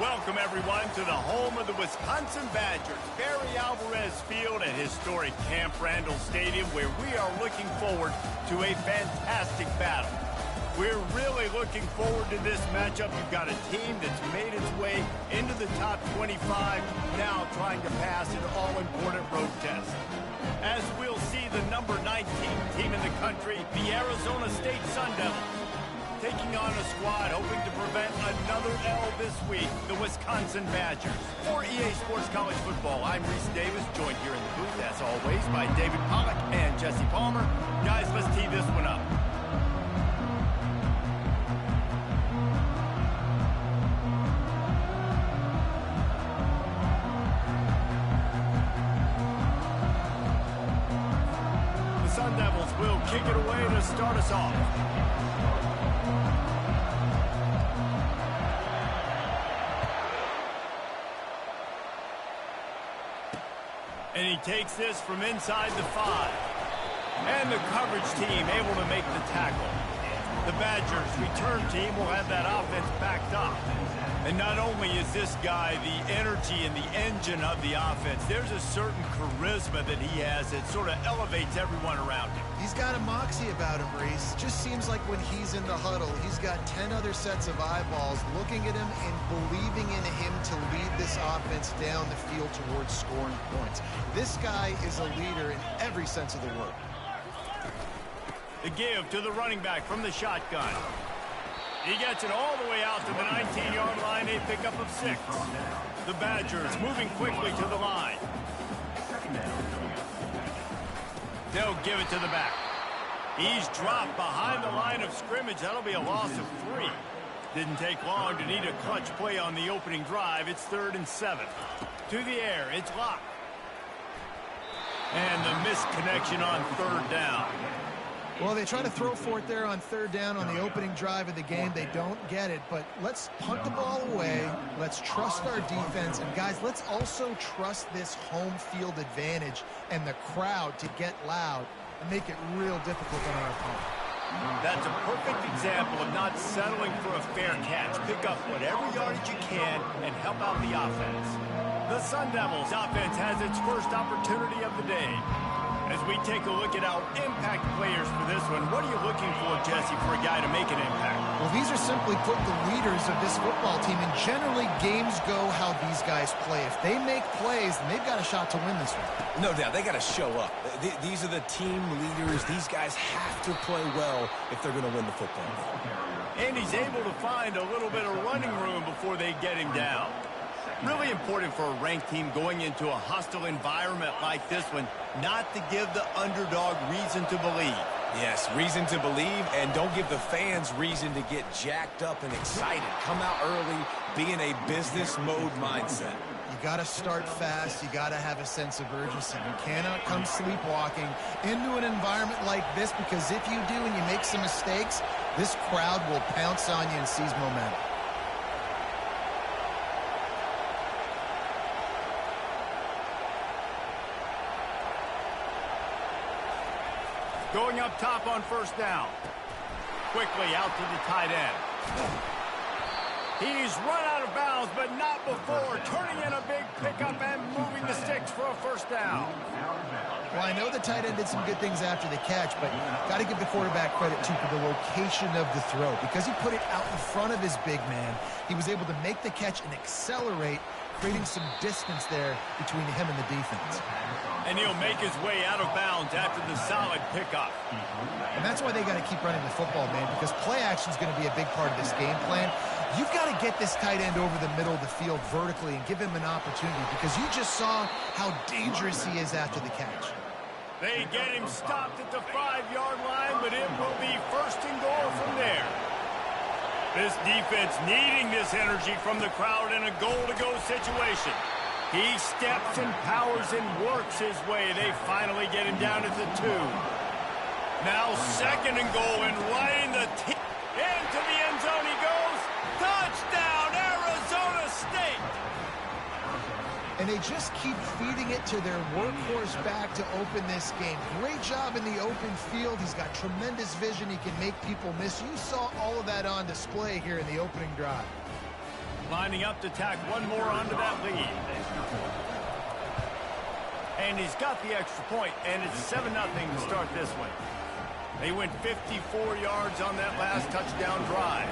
Welcome, everyone, to the home of the Wisconsin Badgers, Barry Alvarez Field at historic Camp Randall Stadium, where we are looking forward to a fantastic battle. We're really looking forward to this matchup. You've got a team that's made its way into the top 25, now trying to pass an all-important road test. As we'll see the number 19 team in the country, the Arizona State Sun Devils, taking on a squad hoping to prevent another L this week, the Wisconsin Badgers. For EA Sports College Football, I'm Reese Davis, joined here in the booth, as always, by David Pollack and Jesse Palmer. Guys, let's tee this one up. The Sun Devils will kick it away to start us off. And he takes this from inside the 5. And the coverage team able to make the tackle. The Badgers return team will have that offense backed up. And not only is this guy the energy and the engine of the offense, there's a certain charisma that he has that sort of elevates everyone around him. He's got a moxie about him, Reese. Just seems like when he's in the huddle, he's got 10 other sets of eyeballs looking at him and believing in him to lead this offense down the field towards scoring points. This guy is a leader in every sense of the word. The give to the running back from the shotgun. He gets it all the way out to the 19-yard line, a pickup of 6. The Badgers moving quickly to the line. They'll give it to the back. He's dropped behind the line of scrimmage. That'll be a loss of 3. Didn't take long to need a clutch play on the opening drive. It's 3rd and 7. To the air, it's Locke. And the misconnection on 3rd down. Well, they try to throw for it there on 3rd down on the opening drive of the game. They don't get it, but let's punt the ball away. Let's trust our defense. And, guys, let's also trust this home field advantage and the crowd to get loud and make it real difficult on our opponent. That's a perfect example of not settling for a fair catch. Pick up whatever yardage you can and help out the offense. The Sun Devils offense has its first opportunity of the day. As we take a look at our impact players for this one, what are you looking for, Jesse, for a guy to make an impact? Well, these are simply put the leaders of this football team, and generally games go how these guys play. If they make plays, then they've got a shot to win this one. No doubt, they got to show up. These are the team leaders. These guys have to play well if they're going to win the football game. And he's able to find a little bit of running room before they get him down. Really important for a ranked team going into a hostile environment like this one, not to give the underdog reason to believe. Yes, reason to believe, and don't give the fans reason to get jacked up and excited. Come out early, be in a business mode mindset. You got to start fast. You got to have a sense of urgency. You cannot come sleepwalking into an environment like this, because if you do and you make some mistakes, this crowd will pounce on you and seize momentum. Going up top on 1st down. Quickly out to the tight end. He's run out of bounds, but not before turning in a big pickup and moving the sticks for a 1st down. Well, I know the tight end did some good things after the catch, but got to give the quarterback credit, too, for the location of the throw. Because he put it out in front of his big man, he was able to make the catch and accelerate, creating some distance there between him and the defense. And he'll make his way out of bounds after the solid pickup. And that's why they got to keep running the football, man, because play action is going to be a big part of this game plan. You've got to get this tight end over the middle of the field vertically and give him an opportunity, because you just saw how dangerous he is after the catch. They get him stopped at the 5-yard line, but it will be 1st and goal from there. This defense needing this energy from the crowd in a goal-to-go situation. He steps and powers and works his way. They finally get him down at the 2. Now 2nd and goal, and running the team into the end zone he goes. Touchdown, Arizona State! And they just keep feeding it to their workhorse back to open this game. Great job in the open field. He's got tremendous vision. He can make people miss. You saw all of that on display here in the opening drive. Lining up to tack one more onto that lead. And he's got the extra point, and it's 7-0 to start this one. They went 54 yards on that last touchdown drive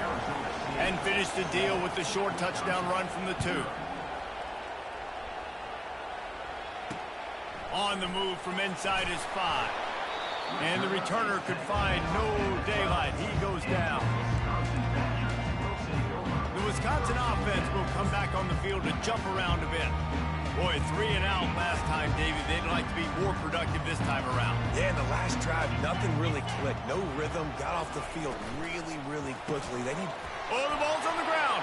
and finished the deal with the short touchdown run from the 2. On the move from inside his 5. And the returner could find no daylight. He goes down. The Wisconsin offense will come back on the field to jump around a bit. Boy, 3 and out last time, David. They'd like to be more productive this time around. Yeah, in the last drive, nothing really clicked. No rhythm. Got off the field really, really quickly. They need... Oh, the ball's on the ground.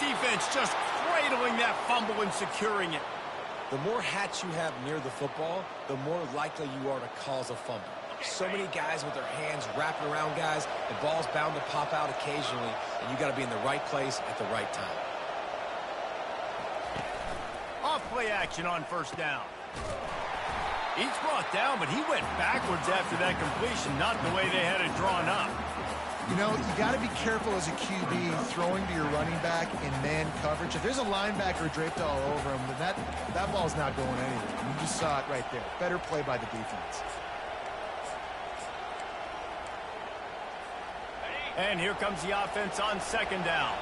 Defense just cradling that fumble and securing it. The more hats you have near the football, the more likely you are to cause a fumble. So many guys with their hands wrapping around guys. The ball's bound to pop out occasionally, and you got to be in the right place at the right time. Off-play action on first down. He's brought down, but he went backwards after that completion, not the way they had it drawn up. You know, you got to be careful as a QB throwing to your running back in man coverage. If there's a linebacker draped all over him, then that ball's not going anywhere. You just saw it right there. Better play by the defense. And here comes the offense on second down.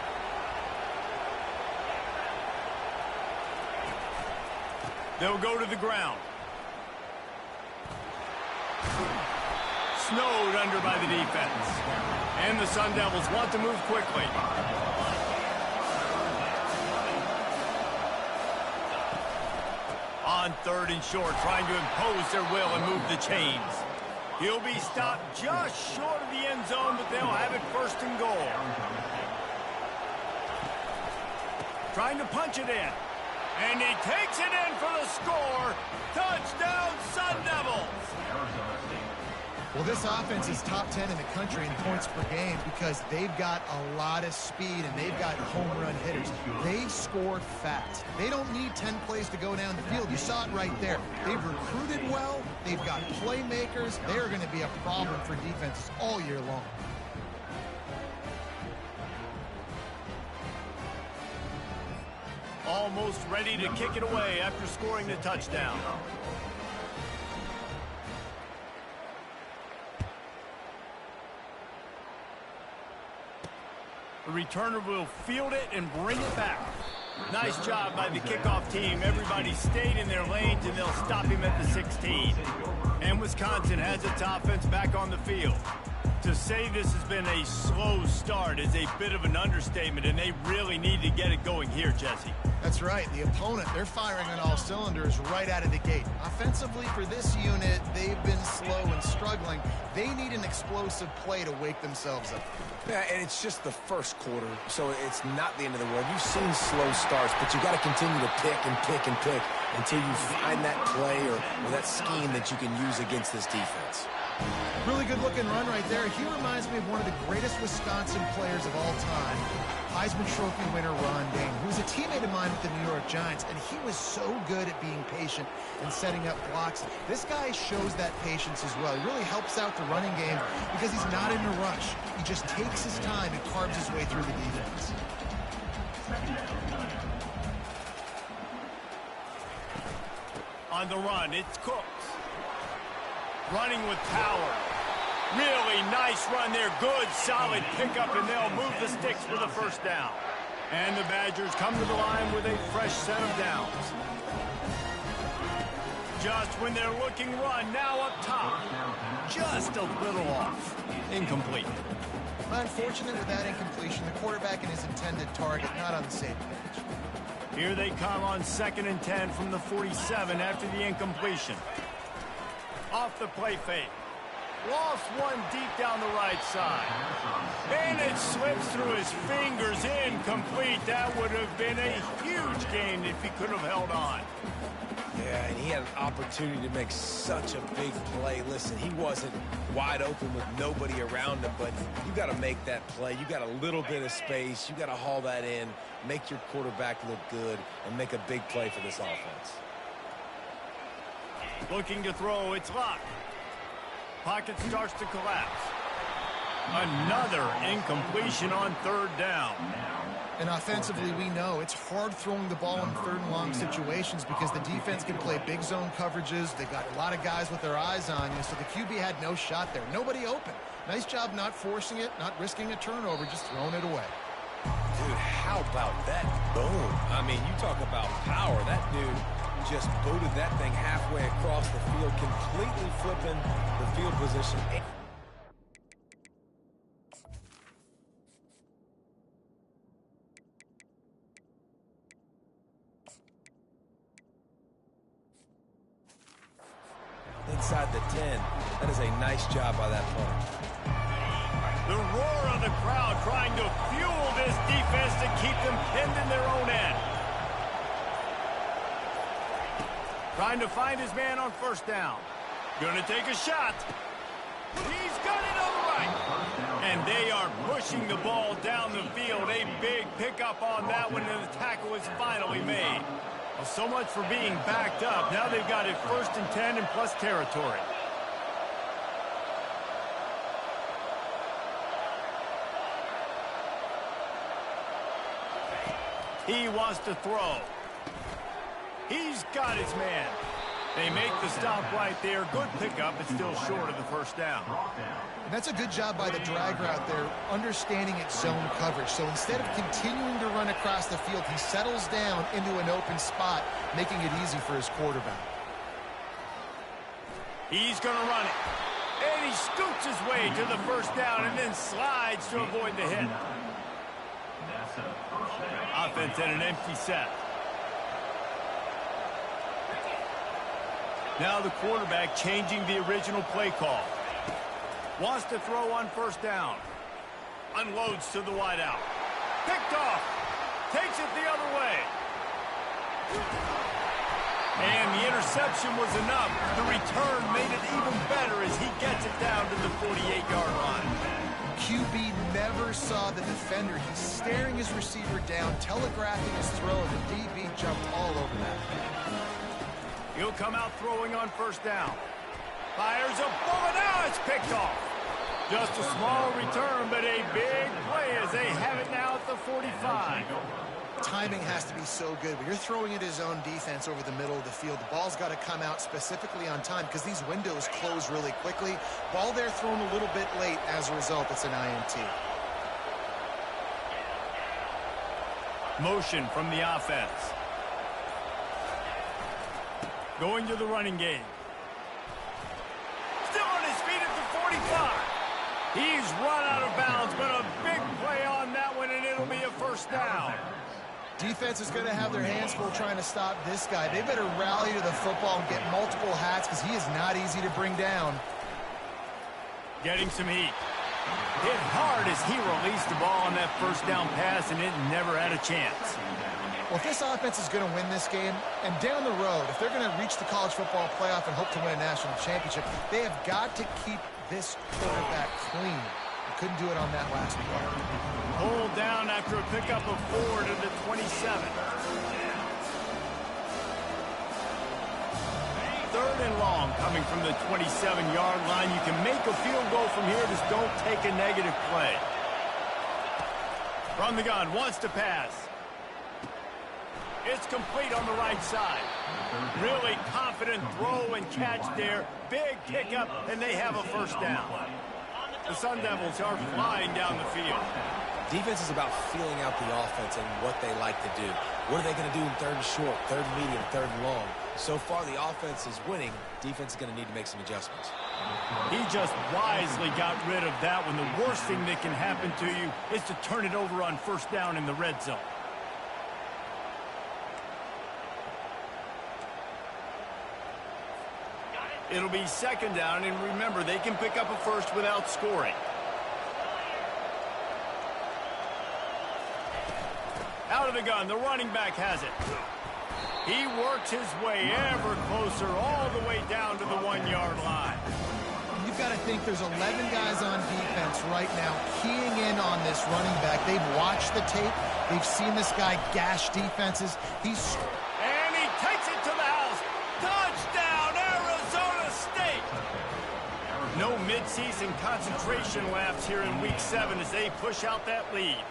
They'll go to the ground. Snowed under by the defense. And the Sun Devils want to move quickly. On 3rd and short, trying to impose their will and move the chains. He'll be stopped just short of the end zone, but they'll have it 1st and goal. Trying to punch it in. And he takes it in for the score. Touchdown, Sun Devils! Well, this offense is top 10 in the country in points per game because they've got a lot of speed and they've got home run hitters. They score fast. They don't need 10 plays to go down the field. You saw it right there. They've recruited well. They've got playmakers. They're going to be a problem for defenses all year long. Almost ready to kick it away after scoring the touchdown. The returner will field it and bring it back. Nice job by the kickoff team. Everybody stayed in their lanes, and they'll stop him at the 16. And Wisconsin has its offense back on the field. To say this has been a slow start is a bit of an understatement, and they really need to get it going here, Jesse. That's right. The opponent, they're firing on all cylinders right out of the gate. Offensively for this unit, they've been slow and struggling. They need an explosive play to wake themselves up. Yeah, and it's just the first quarter, so it's not the end of the world. You've seen slow starts, but you got to continue to pick and pick and pick until you find that play or that scheme that you can use against this defense. Really good-looking run right there. He reminds me of one of the greatest Wisconsin players of all time, Heisman Trophy winner Ron Dayne, who was a teammate of mine with the New York Giants, and he was so good at being patient and setting up blocks. This guy shows that patience as well. He really helps out the running game because he's not in a rush. He just takes his time and carves his way through the defense. On the run, it's Cooks. Running with power. Really nice run there. Good, solid pickup, and they'll move the sticks for the first down. And the Badgers come to the line with a fresh set of downs. Just when they're looking run, now up top. Just a little off. Incomplete. Unfortunate with that incompletion. The quarterback and his intended target not on the same page. Here they come on 2nd and 10 from the 47 after the incompletion. Off the play fake. Lost one deep down the right side. And it slips through his fingers. Incomplete. That would have been a huge gain if he could have held on. Yeah, and he had an opportunity to make such a big play. Listen, he wasn't wide open with nobody around him, but you got to make that play. You got a little bit of space. You got to haul that in, make your quarterback look good, and make a big play for this offense. Looking to throw, it's locked. Pocket starts to collapse. Another incompletion on 3rd down. And offensively, we know it's hard throwing the ball in third and long situations because the defense can play big zone coverages. They got a lot of guys with their eyes on you, so the QB had no shot there. Nobody open. Nice job not forcing it, not risking a turnover, just throwing it away. Dude, how about that boom? I mean, you talk about power. That dude just booted that thing halfway across the field, completely flipping the field position. Inside the 10. That is a nice job by that punter. The roar of the crowd trying to fuel this defense to keep them pinned in their own end. Trying to find his man on first down. Gonna take a shot. He's got it on the right. And they are pushing the ball down the field. A big pickup on that one, and the tackle is finally made. Well, so much for being backed up. Now they've got it 1st and 10 and plus territory. He wants to throw. He's got his man. They make the stop right there. Good pickup. It's still short of the first down. And that's a good job by the drag route there, understanding its zone coverage. So instead of continuing to run across the field, he settles down into an open spot, making it easy for his quarterback. He's going to run it. And he scoots his way to the first down and then slides to avoid the hit. Offense at an empty set. Now the quarterback changing the original play call. Wants to throw on first down. Unloads to the wideout. Picked off. Takes it the other way. And the interception was enough. The return made it even better as he gets it down to the 48-yard line. QB never saw the defender. He's staring his receiver down, telegraphing his throw, and the DB jumped all over that. He'll come out throwing on first down. Fires a bullet. Now it's picked off. Just a small return, but a big play as they have it now at the 45. Timing has to be so good. When you're throwing at his own defense over the middle of the field, the ball's got to come out specifically on time because these windows close really quickly. Ball there thrown a little bit late. As a result, it's an INT. Motion from the offense. Going to the running game. Still on his feet at the 45. He's run out of bounds, but a big play on that one, and it'll be a first down. Defense is going to have their hands full trying to stop this guy. They better rally to the football and get multiple hats because he is not easy to bring down. Getting some heat. Hit hard as he released the ball on that first down pass, and it never had a chance. Well, if this offense is going to win this game, and down the road, if they're going to reach the college football playoff and hope to win a national championship, they have got to keep this quarterback clean. They couldn't do it on that last play. Pulled down after a pickup of 4 to the 27. 3rd and long coming from the 27-yard line. You can make a field goal from here. Just don't take a negative play. From the gun, wants to pass. It's complete on the right side. Really confident throw and catch there. Big pickup, and they have a first down. The Sun Devils are flying down the field. Defense is about feeling out the offense and what they like to do. What are they going to do in 3rd and short, 3rd and medium, 3rd and long? So far, the offense is winning. Defense is going to need to make some adjustments. He just wisely got rid of that one. The worst thing that can happen to you is to turn it over on first down in the red zone. It'll be 2nd down, and remember, they can pick up a first without scoring. Out of the gun, the running back has it. He works his way ever closer all the way down to the 1-yard line. You've got to think there's 11 guys on defense right now keying in on this running back. They've watched the tape. They've seen this guy gash defenses. And he takes it to the house. Touchdown, Arizona State. No midseason concentration laps here in Week 7 as they push out that lead.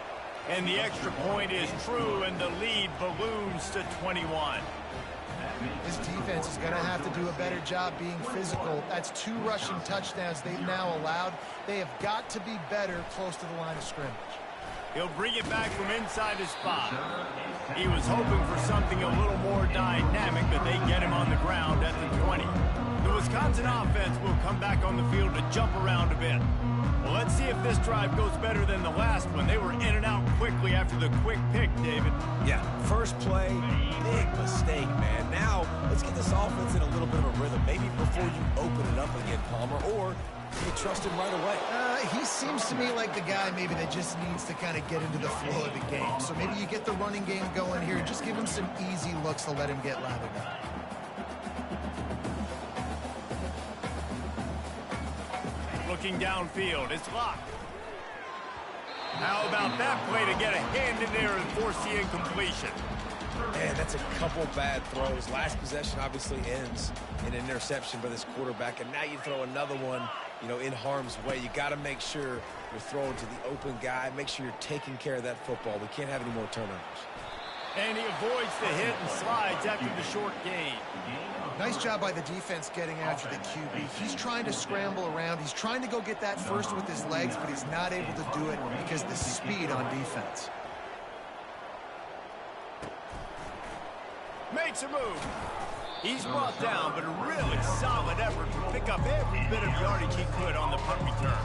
And the extra point is true, and the lead balloons to 21. This defense is going to have to do a better job being physical. That's 2 rushing touchdowns they've now allowed. They have got to be better close to the line of scrimmage. He'll bring it back from inside his spot. He was hoping for something a little more dynamic, but they get him on the ground at the 20. The Wisconsin offense will come back on the field to jump around a bit. Well, let's see if this drive goes better than the last one. They were in and out quickly after the quick pick, David. Yeah, first play, big mistake, man. Now, let's get this offense in a little bit of a rhythm. Maybe before you open it up again, Palmer, or you trust him right away. He seems to me like the guy maybe that just needs to kind of get into the flow of the game. So maybe you get the running game going here. Just give him some easy looks to let him get lathered up. Looking downfield, it's locked. How about that play to get a hand in there and force the incompletion? Man, that's a couple bad throws. Last possession obviously ends in an interception by this quarterback, and now you throw another one, in harm's way. You got to make sure you're throwing to the open guy. Make sure you're taking care of that football. We can't have any more turnovers. And he avoids the hit and slides after the short gain. Nice job by the defense getting after the QB. He's trying to scramble around. He's trying to go get that first with his legs, but he's not able to do it because of the speed on defense. Makes a move. He's brought down, but a really solid effort to pick up every bit of yardage he could on the punt return.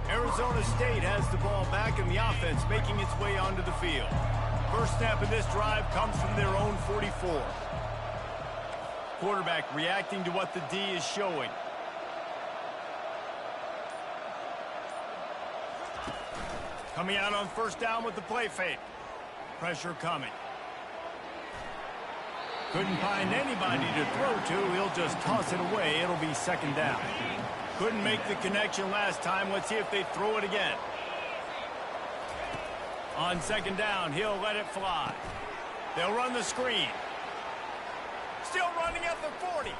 Arizona State has the ball back, and the offense making its way onto the field. First snap of this drive comes from their own 44. Quarterback reacting to what the D is showing. Coming out on first down with the play fake. Pressure coming. Couldn't find anybody to throw to. He'll just toss it away. It'll be second down. Couldn't make the connection last time. Let's see if they throw it again. On second down, he'll let it fly. They'll run the screen. Still running at the 40.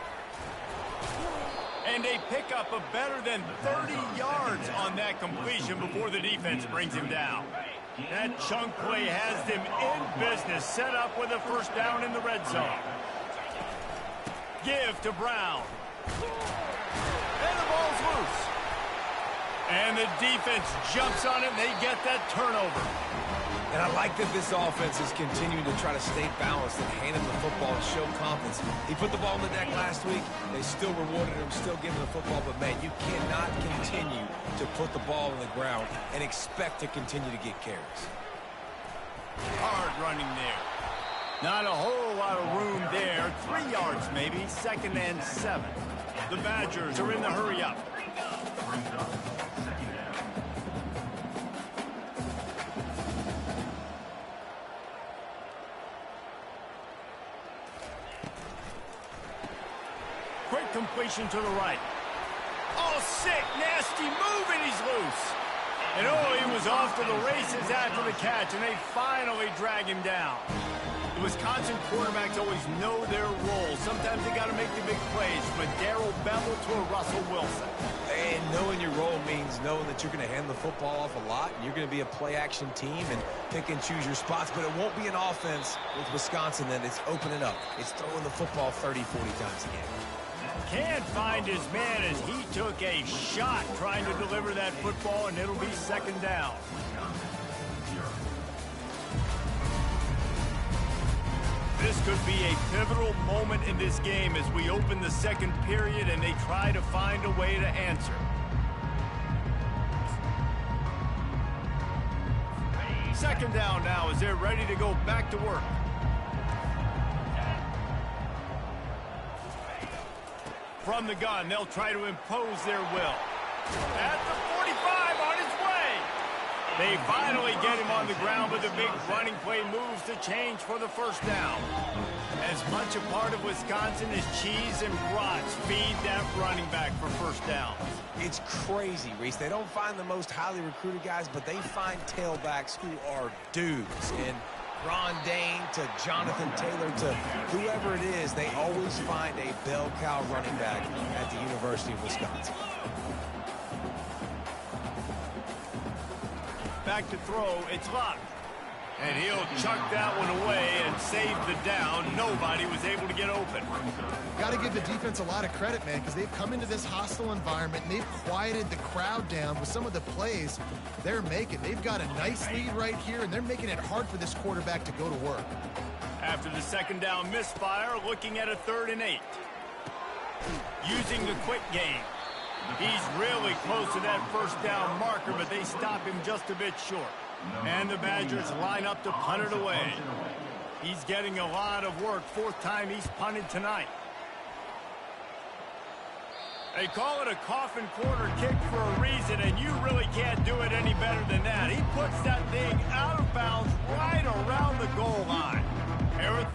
And a pickup of better than 30 yards on that completion before the defense brings him down. That chunk play has them in business, set up with a first down in the red zone. Give to Brown. And the ball's loose. And the defense jumps on it, and they get that turnover. And I like that this offense is continuing to try to stay balanced and hand him the football and show confidence. He put the ball on the deck last week. They still rewarded him, still giving him the football. But, man, you cannot continue to put the ball on the ground and expect to continue to get carries. Hard running there. Not a whole lot of room there. 3 yards maybe. 2nd and 7. The Badgers are in the hurry up. Quick completion to the right. Oh, sick, nasty move, and he's loose. And oh, he was off to the races after the catch, and they finally drag him down. The Wisconsin quarterbacks always know their role. Sometimes they got to make the big plays, from a Darrell Bevel to a Russell Wilson. And knowing your role means knowing that you're going to hand the football off a lot, and you're going to be a play-action team and pick and choose your spots. But it won't be an offense with Wisconsin that it's opening up. It's throwing the football 30, 40 times a game. Can't find his man as he took a shot trying to deliver that football, and it'll be second down. This could be a pivotal moment in this game as we open the second period and they try to find a way to answer. Second down now as they're ready to go back to work. From the gun, they'll try to impose their will. At the 45, on his way. They finally get him on the ground, but the big running play moves the change for the first down. As much a part of Wisconsin as cheese and brats feed that running back for first down. It's crazy, Reese. They don't find the most highly recruited guys, but they find tailbacks who are dudes. And Ron Dane to Jonathan Taylor to whoever it is, they always find a bell cow running back at the University of Wisconsin. Back to throw, it's locked. And he'll chuck that one away and save the down. Nobody was able to get open. Got to give the defense a lot of credit, man, because they've come into this hostile environment and they've quieted the crowd down with some of the plays they're making. They've got a nice lead right here, and they're making it hard for this quarterback to go to work. After the second down misfire, looking at a 3rd and 8. Using the quick game. He's really close to that first down marker, but they stop him just a bit short. And the Badgers line up to punt it away. He's getting a lot of work. 4th time he's punted tonight. They call it a coffin corner kick for a reason, and you really can't do it any better than that. He puts that thing out of bounds right around the goal line. Harris.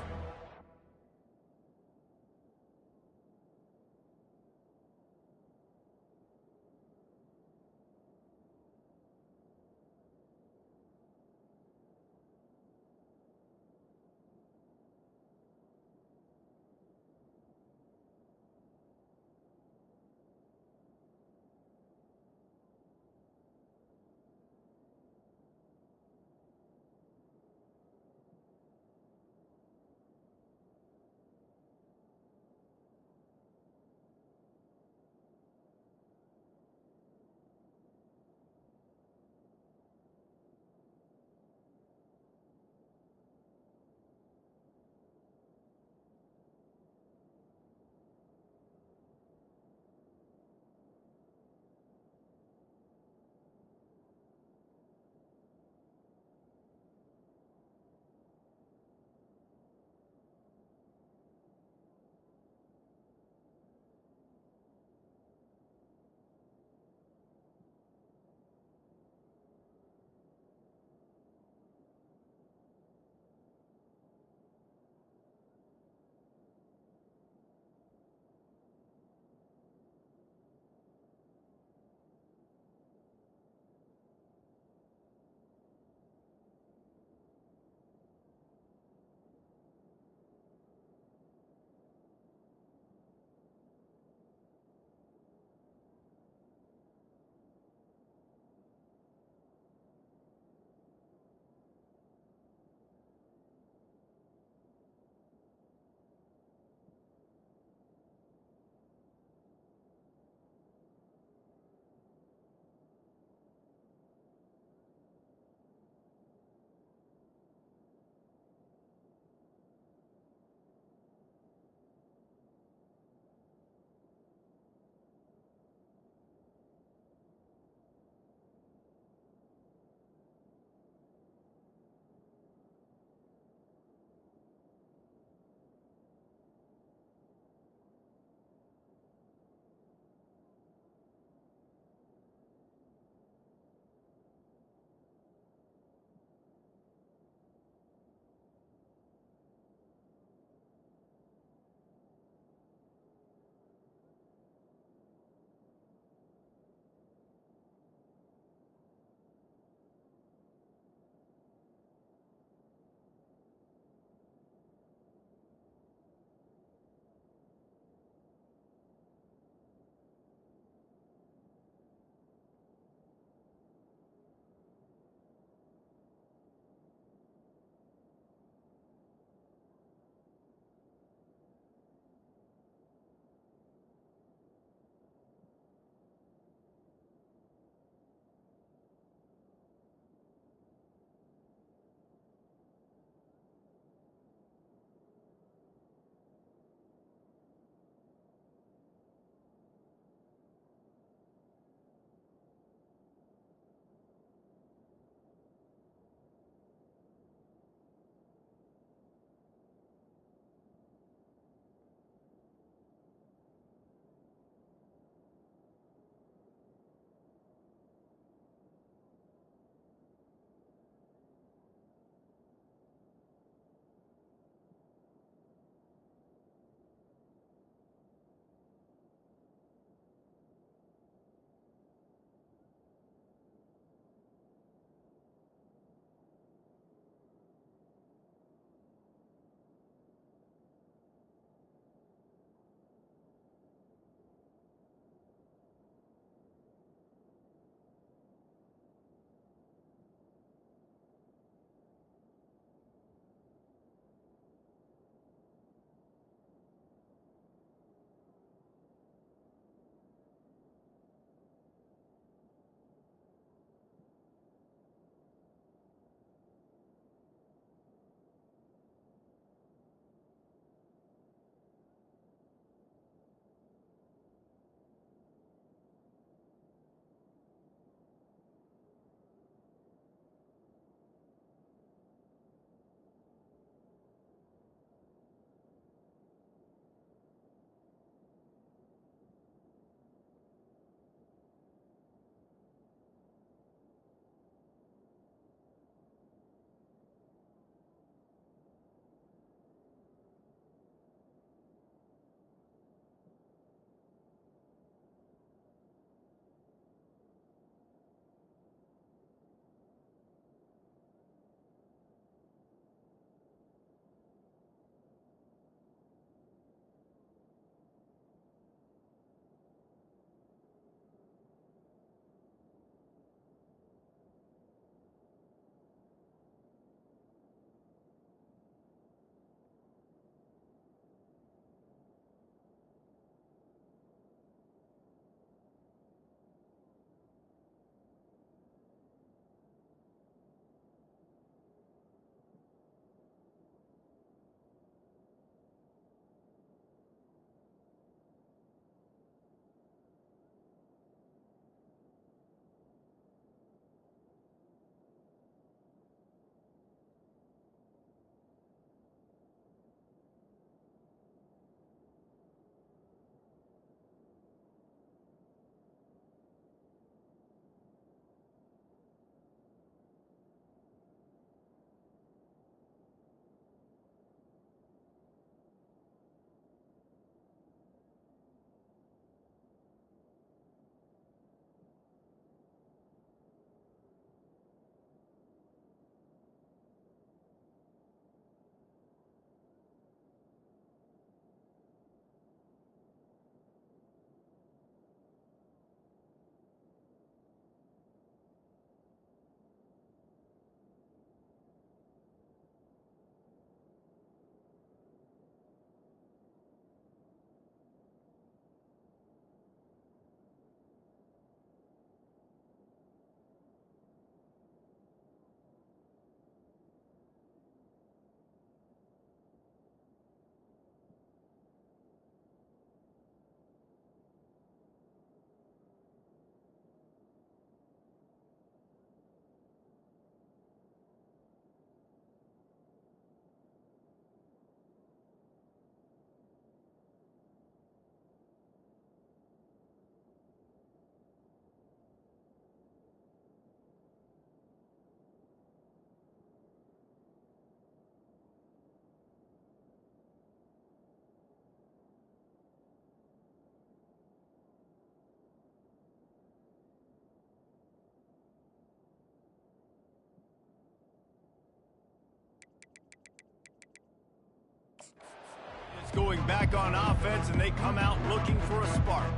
going back on offense, and they come out looking for a spark.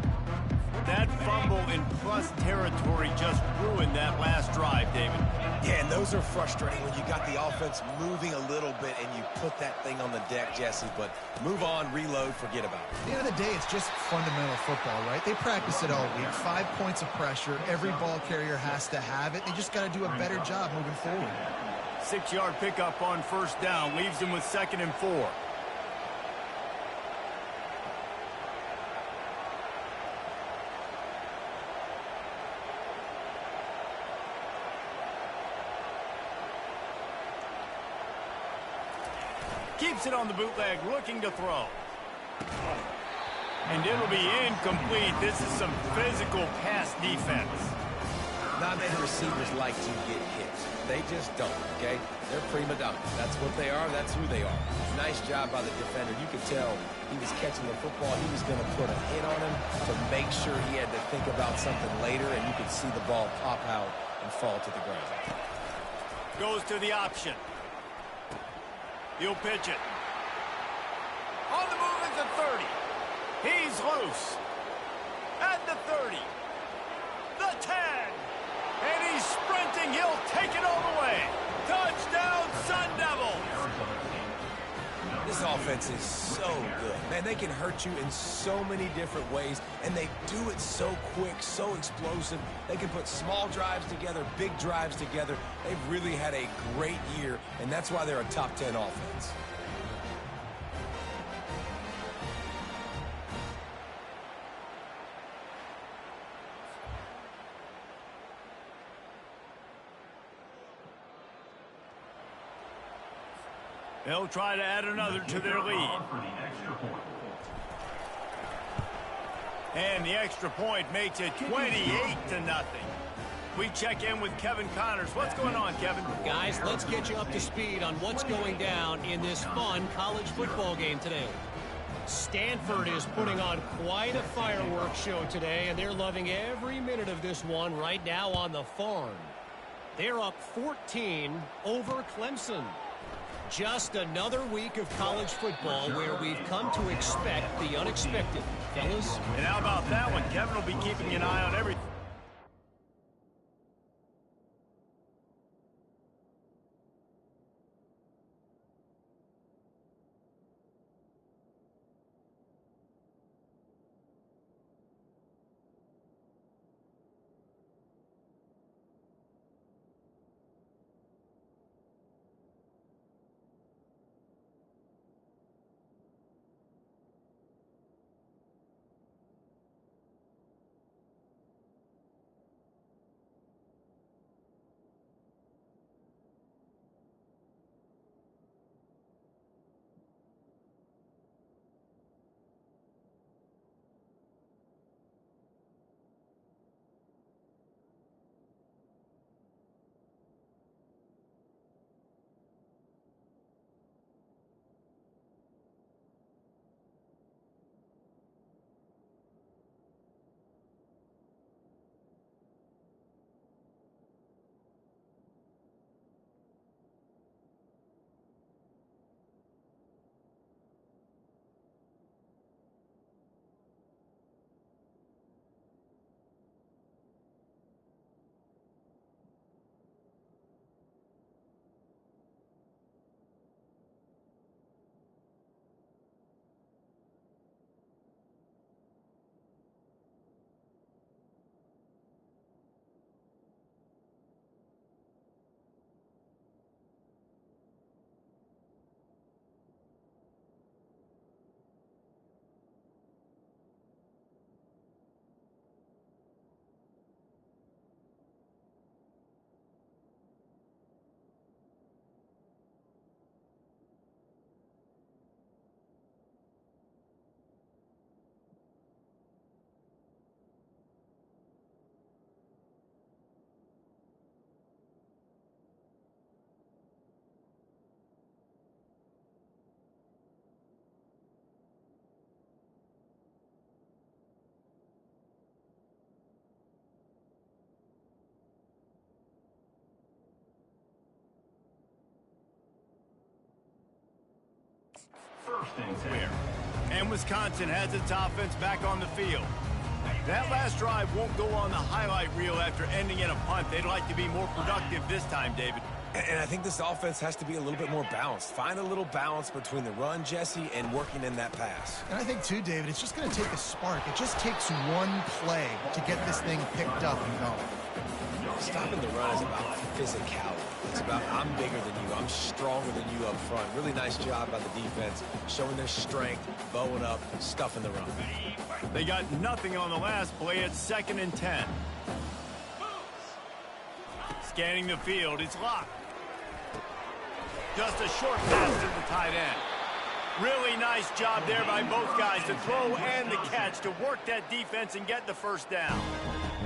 That fumble in plus territory just ruined that last drive, David. Yeah, and those are frustrating when you got the offense moving a little bit and you put that thing on the deck, Jesse. But move on, reload, forget about it. At the end of the day, it's just fundamental football, right? They practice it all week. 5 points of pressure. Every ball carrier has to have it. They just got to do a better job moving forward. 6-yard pickup on first down leaves them with 2nd and 4. Keeps it on the bootleg, looking to throw. And it'll be incomplete. This is some physical pass defense. Not many receivers like to get hit. They just don't, okay? They're prima donnas. That's what they are. That's who they are. Nice job by the defender. You could tell he was catching the football. He was going to put a hit on him to make sure he had to think about something later, and you could see the ball pop out and fall to the ground. Goes to the option. He'll pitch it. On the move at the 30. He's loose. At the 30. The 10. And he's sprinting. He'll take it all the way. Touchdown, Sun Devils. This offense is so good. Man, they can hurt you in so many different ways, and they do it so quick, so explosive. They can put small drives together, big drives together. They've really had a great year, and that's why they're a top 10 offense. They'll try to add another to their lead. And the extra point makes it 28-0. We check in with Kevin Connors. What's going on, Kevin? Guys, let's get you up to speed on what's going down in this fun college football game today. Stanford is putting on quite a fireworks show today, and they're loving every minute of this one right now on the farm. They're up 14 over Clemson. Just another week of college football where we've come to expect the unexpected. Fellas? And how about that one? Kevin will be keeping an eye on everything. Where? And Wisconsin has its offense back on the field. That last drive won't go on the highlight reel after ending in a punt. They'd like to be more productive this time, David. And I think this offense has to be a little bit more balanced. Find a little balance between the run, Jesse, and working in that pass. And I think, too, David, it's just going to take a spark. It just takes one play to get this thing picked up and going. Stopping the run is about physicality. It's about I'm bigger than you. I'm stronger than you up front. Really nice job by the defense, showing their strength, bowing up, stuffing the run. They got nothing on the last play. It's 2nd and 10. Scanning the field, it's locked. Just a short pass to the tight end. Really nice job there by both guys to throw and the catch to work that defense and get the first down.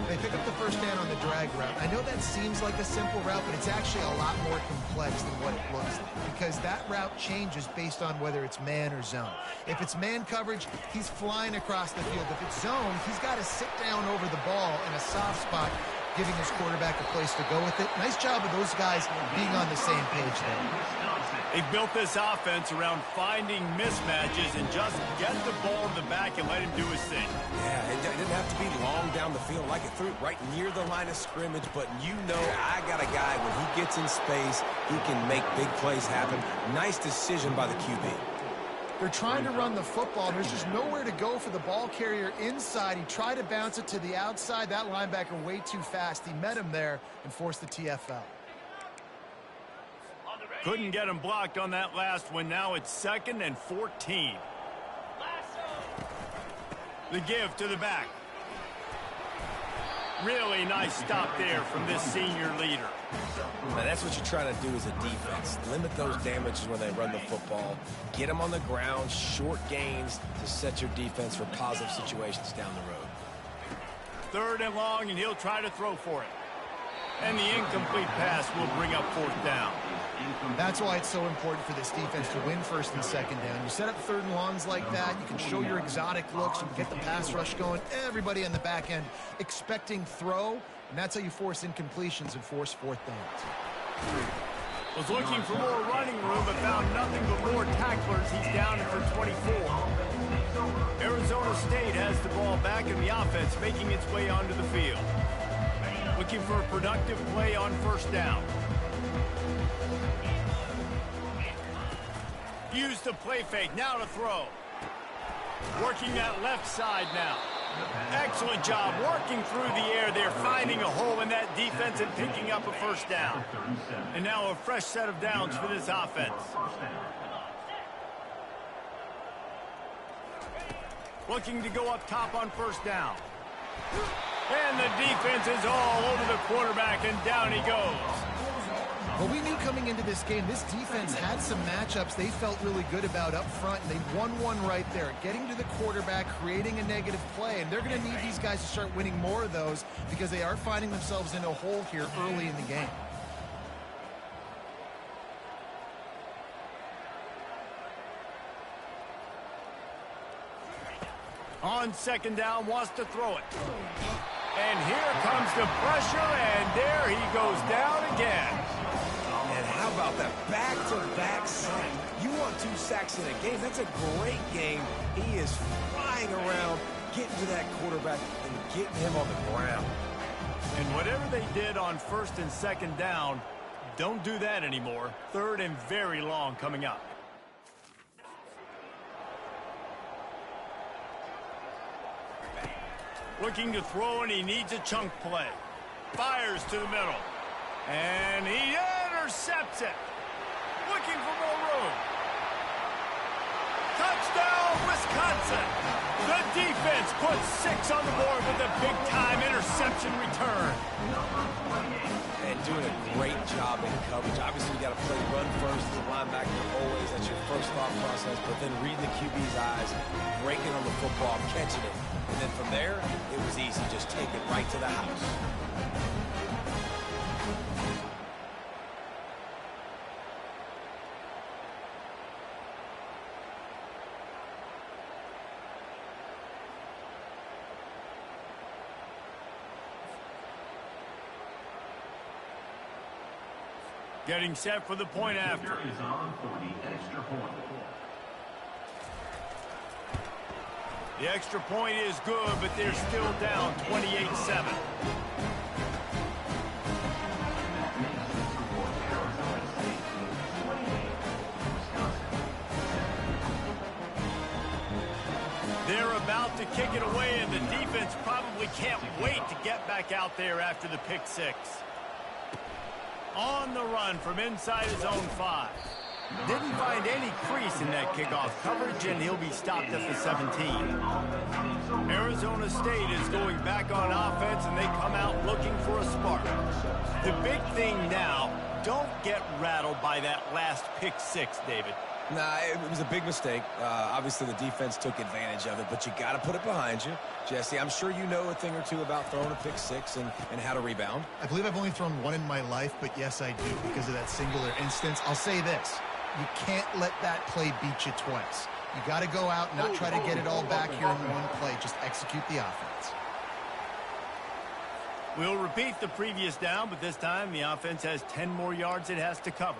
They pick up the first down on the drag route. I know that seems like a simple route, but it's actually a lot more complex than what it looks like because that route changes based on whether it's man or zone. If it's man coverage, he's flying across the field. If it's zone, he's got to sit down over the ball in a soft spot, giving his quarterback a place to go with it. Nice job of those guys being on the same page there. They built this offense around finding mismatches and just get the ball in the back and let him do his thing. Yeah, it didn't have to be long down the field. Like it threw it right near the line of scrimmage, but you know I got a guy, when he gets in space, he can make big plays happen. Nice decision by the QB. They're trying to run the football. There's just nowhere to go for the ball carrier inside. He tried to bounce it to the outside. That linebacker way too fast. He met him there and forced the TFL. Couldn't get him blocked on that last one. Now it's 2nd and 14. The give to the back. Really nice stop there from this senior leader. Now that's what you're trying to do as a defense. Limit those damages when they run the football. Get them on the ground, short gains to set your defense for positive situations down the road. 3rd and long, and he'll try to throw for it. And the incomplete pass will bring up 4th down. That's why it's so important for this defense to win 1st and 2nd down. You set up 3rd and longs like that, you can show your exotic looks, you can get the pass rush going, everybody on the back end expecting throw, and that's how you force incompletions and force 4th downs. Was looking for more running room, but found nothing but more tacklers. He's down for 24. Arizona State has the ball back in the offense, making its way onto the field. Looking for a productive play on 1st down. Use the play fake, now to throw. Working that left side now. Excellent job working through the air there, finding a hole in that defense and picking up a 1st down. And now a fresh set of downs for this offense. Looking to go up top on 1st down. And the defense is all over the quarterback, and down he goes. Well, we knew coming into this game, this defense had some matchups they felt really good about up front, and they won one right there, getting to the quarterback, creating a negative play, and they're going to need these guys to start winning more of those because they are finding themselves in a hole here early in the game. On 2nd down, wants to throw it. And here comes the pressure, and there he goes down again. And how about that back-to-back sack? You want 2 sacks in a game? That's a great game. He is flying around, getting to that quarterback and getting him on the ground. And whatever they did on 1st and 2nd down, don't do that anymore. 3rd and very long coming up. Looking to throw, and he needs a chunk play. Fires to the middle. And he intercepts it. Looking for more room. Touchdown, Wisconsin. The defense puts 6 on the board with a big-time interception return. And doing a great job in coverage. Obviously, you got to play run first as a linebacker always. That's your first thought process. But then reading the QB's eyes, breaking on the football, catching it. And then from there, it was easy. Just take it right to the house. Getting set for the point after. The extra point is good, but they're still down 28-7. They're about to kick it away, and the defense probably can't wait to get back out there after the pick six. On the run from inside his own 5. Didn't find any crease in that kickoff coverage, and he'll be stopped at the 17. Arizona State is going back on offense, and they come out looking for a spark. The big thing now, don't get rattled by that last pick six, David. Nah, it was a big mistake. Obviously, the defense took advantage of it, but you got to put it behind you. Jesse, I'm sure you know a thing or two about throwing a pick six and how to rebound. I believe I've only thrown one in my life, but yes, I do because of that singular instance. I'll say this. You can't let that play beat you twice. You got to go out and not try to get it all back here in one play. Just execute the offense. We'll repeat the previous down, but this time the offense has 10 more yards it has to cover.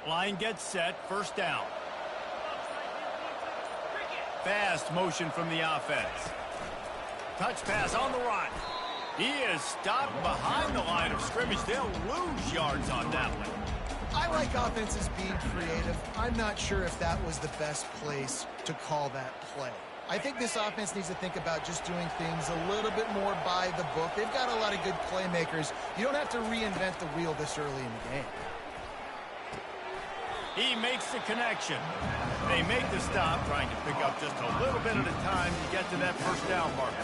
Line gets set, first down. Fast motion from the offense. Touch pass on the run. He is stopped behind the line of scrimmage. They'll lose yards on that one. I like offenses being creative. I'm not sure if that was the best place to call that play. I think this offense needs to think about just doing things a little bit more by the book. They've got a lot of good playmakers. You don't have to reinvent the wheel this early in the game. He makes the connection. They make the stop, trying to pick up just a little bit at a time to get to that first down marker.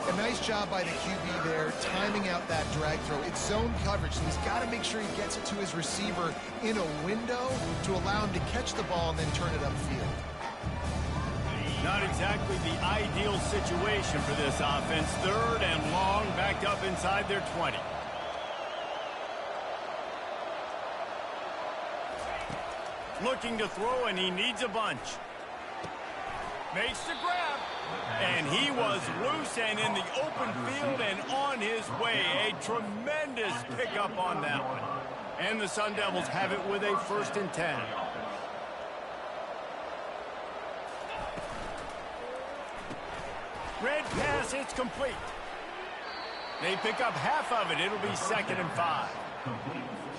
A nice job by the QB there, timing out that drag throw. It's zone coverage, so he's got to make sure he gets it to his receiver in a window to allow him to catch the ball and then turn it upfield. Not exactly the ideal situation for this offense. Third and long, backed up inside their 20. Looking to throw, and he needs a bunch. Makes the grab. And he was loose and in the open field and on his way. A tremendous pickup on that one. And the Sun Devils have it with a 1st and 10. Red pass, it's complete. They pick up half of it. It'll be 2nd and 5.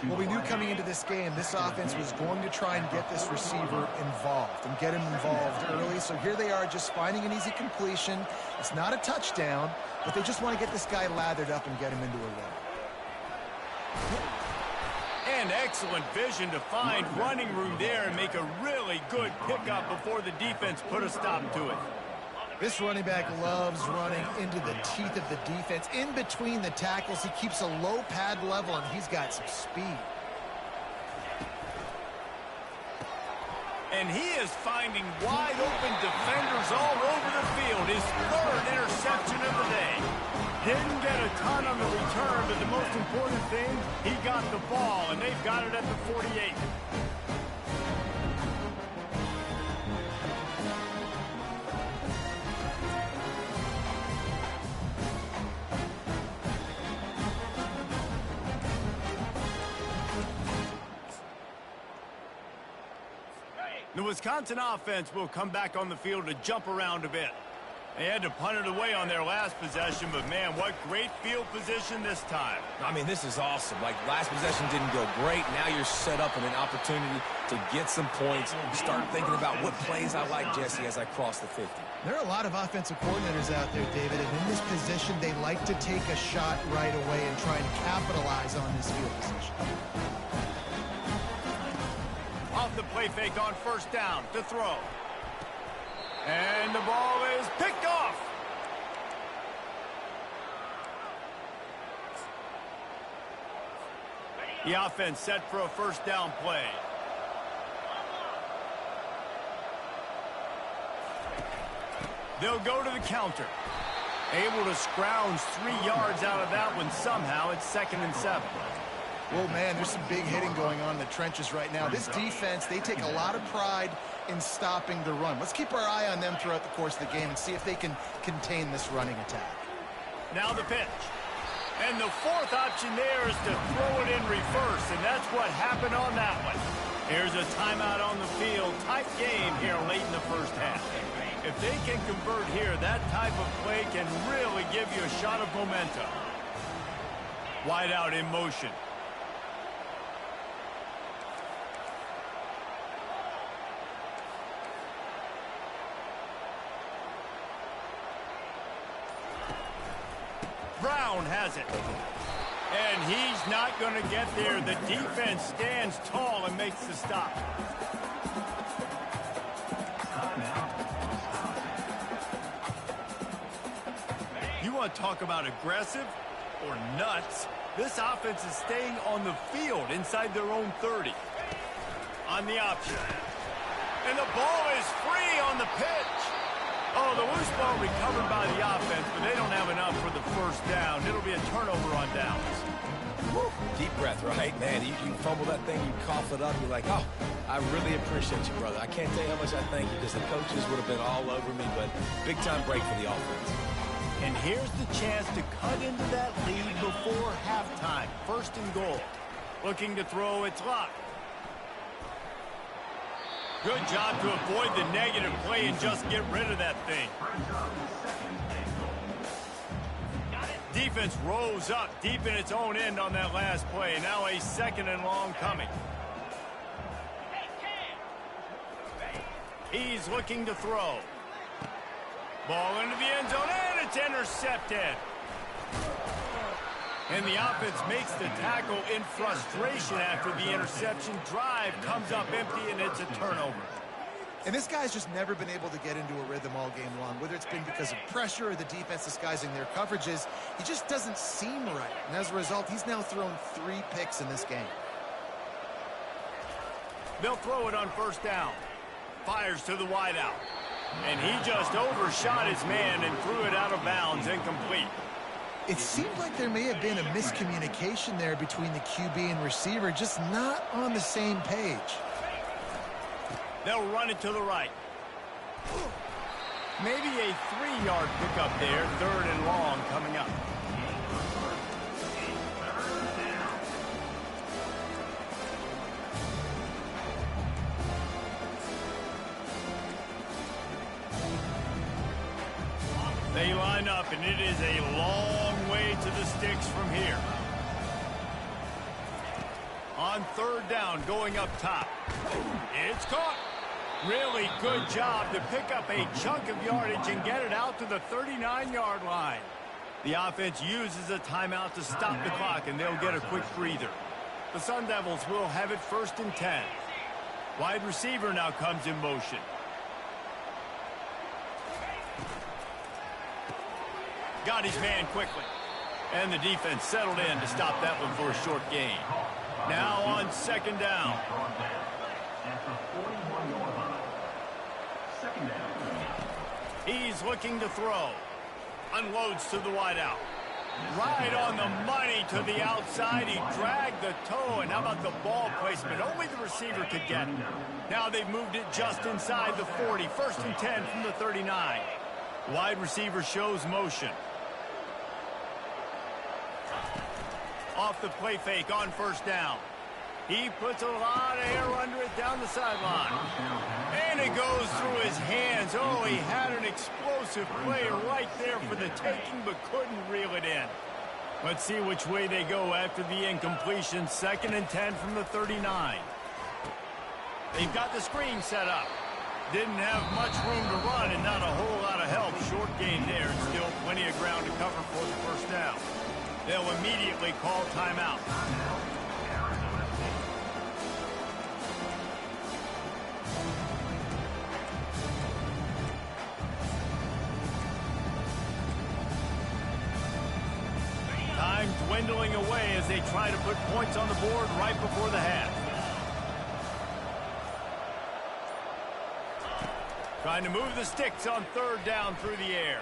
Well, we knew coming into this game, this offense was going to try and get this receiver involved and get him involved early. So here they are just finding an easy completion. It's not a touchdown, but they just want to get this guy lathered up and get him into a run. And excellent vision to find running room there and make a really good pickup before the defense put a stop to it. This running back loves running into the teeth of the defense. In between the tackles, he keeps a low pad level, and he's got some speed. And he is finding wide open defenders all over the field. His 3rd interception of the day. Didn't get a ton on the return, but the most important thing, he got the ball, and they've got it at the 48. The Wisconsin offense will come back on the field to jump around a bit. They had to punt it away on their last possession, but man, what great field position this time. I mean, this is awesome. Like, last possession didn't go great. Now you're set up in an opportunity to get some points. Start thinking about what plays I like, Jesse, as I cross the 50. There are a lot of offensive coordinators out there, David, and in this position, they like to take a shot right away and try and capitalize on this field position. Off the play fake on 1st down to throw. And the ball is picked off. The offense set for a 1st down play. They'll go to the counter. Able to scrounge 3 yards out of that one somehow. It's 2nd and 7. Well, man, there's some big hitting going on in the trenches right now. This defense, they take a lot of pride in stopping the run. Let's keep our eye on them throughout the course of the game and see if they can contain this running attack. Now the pitch. And the fourth option there is to throw it in reverse, and that's what happened on that one. Here's a timeout on the field. Tight game here late in the first half. If they can convert here, that type of play can really give you a shot of momentum. Wide out in motion. Brown has it. And he's not going to get there. The defense stands tall and makes the stop. You want to talk about aggressive or nuts? This offense is staying on the field inside their own 30. On the option. And the ball is free on the pitch. Oh, the loose ball recovered by the offense, but they don't have enough for the first down. It'll be a turnover on downs. Woo. Deep breath, right? Man, you fumble that thing, you cough it up, you're like, oh, I really appreciate you, brother. I can't tell you how much I thank you because the coaches would have been all over me, but big-time break for the offense. And here's the chance to cut into that lead before halftime. First and goal. Looking to throw, it's locked. Good job to avoid the negative play and just get rid of that thing. Defense rose up deep in its own end on that last play. Now a second and long coming. He's looking to throw. Ball into the end zone, and it's intercepted. And the offense makes the tackle in frustration after the interception. Drive comes up empty, and it's a turnover. And this guy's just never been able to get into a rhythm all game long, whether it's been because of pressure or the defense disguising their coverages. He just doesn't seem right. And as a result, he's now thrown 3 picks in this game. They'll throw it on first down. Fires to the wideout. And he just overshot his man and threw it out of bounds, incomplete. It seemed like there may have been a miscommunication there between the QB and receiver, just not on the same page. They'll run it to the right. Maybe a 3-yard pickup there, third and long coming up. They line up, and it is a long way to the sticks from here. On third down, going up top. It's caught. Really good job to pick up a chunk of yardage and get it out to the 39-yard line. The offense uses a timeout to stop the clock, and they'll get a quick breather. The Sun Devils will have it first and 10. Wide receiver now comes in motion. Got his man quickly. And the defense settled in to stop that one for a short gain. Now on second down. He's looking to throw. Unloads to the wideout. Right on the money to the outside. He dragged the toe. And how about the ball placement? Only the receiver could get it. Now they've moved it just inside the 40. First and 10 from the 39. Wide receiver shows motion. Off the play fake on first down. He puts a lot of air under it down the sideline. And it goes through his hands. Oh, he had an explosive play right there for the taking, but couldn't reel it in. Let's see which way they go after the incompletion. Second and 10 from the 39. They've got the screen set up. Didn't have much room to run and not a whole lot of help. Short gain there and still plenty of ground to cover for the first down. They'll immediately call timeout. Time dwindling away as they try to put points on the board right before the half. Trying to move the sticks on third down through the air.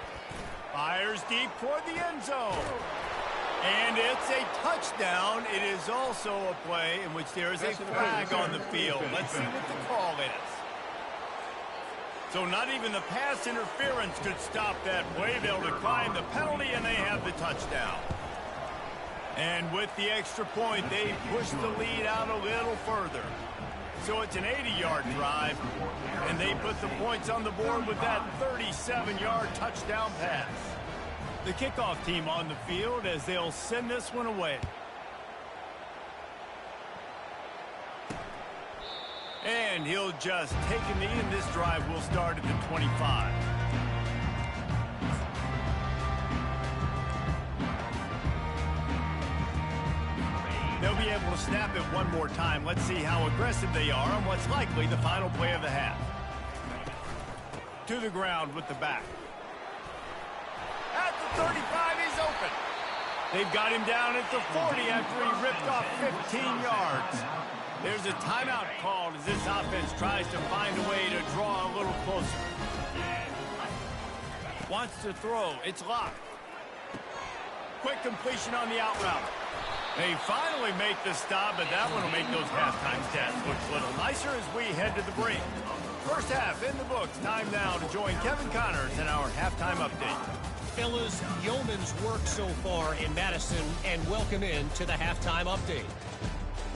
Fires deep toward the end zone. And it's a touchdown. It is also a play in which there is a flag on the field. Let's see what the call is. So not even the pass interference could stop that play. They'll decline the penalty, and they have the touchdown. And with the extra point, they push the lead out a little further. So it's an 80-yard drive, and they put the points on the board with that 37-yard touchdown pass. The kickoff team on the field as they'll send this one away. And he'll just take a knee, and this drive will start at the 25. They'll be able to snap it one more time. Let's see how aggressive they are on what's likely the final play of the half. To the ground with the back. At the 35, he's open. They've got him down at the 40 after he ripped off 15 yards. There's a timeout called as this offense tries to find a way to draw a little closer. Wants to throw. It's locked. Quick completion on the out route. They finally make the stop, but that one will make those halftime stats look a little nicer as we head to the break. First half in the books. Time now to join Kevin Connors in our halftime update. Fellas, yeoman's work so far in Madison, and welcome in to the halftime update.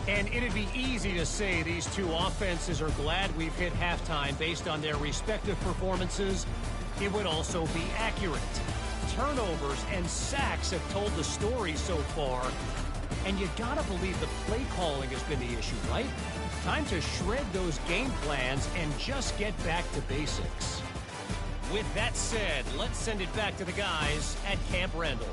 And it'd be easy to say these two offenses are glad we've hit halftime based on their respective performances. It would also be accurate. Turnovers and sacks have told the story so far. And you gotta believe the play calling has been the issue, right? Time to shred those game plans and just get back to basics. With that said, let's send it back to the guys at Camp Randall.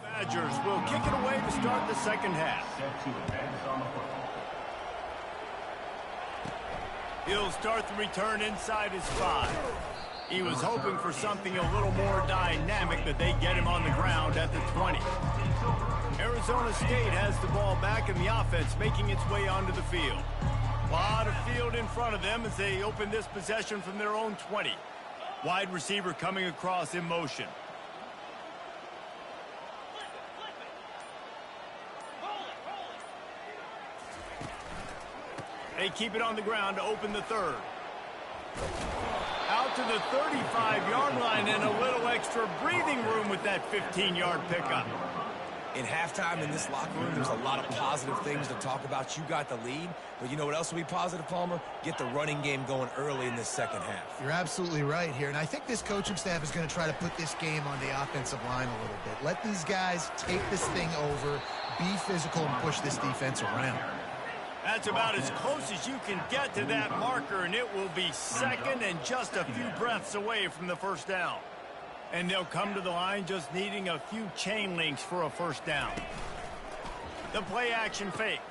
Badgers will kick it away to start the second half. He'll start the return inside his 5. He was hoping for something a little more dynamic, but they get him on the ground at the 20. Arizona State has the ball back and the offense making its way onto the field. A lot of field in front of them as they open this possession from their own 20. Wide receiver coming across in motion. They keep it on the ground to open the third. Out to the 35-yard line and a little extra breathing room with that 15-yard pickup. In halftime in this locker room, there's a lot of positive things to talk about. You got the lead, but you know what else will be positive, Palmer? Get the running game going early in this second half. You're absolutely right here, and I think this coaching staff is going to try to put this game on the offensive line a little bit. Let these guys take this thing over, be physical, and push this defense around. That's about as close as you can get to that marker, and it will be second and just a few breaths away from the first down. And they'll come to the line just needing a few chain links for a first down. The play-action fake.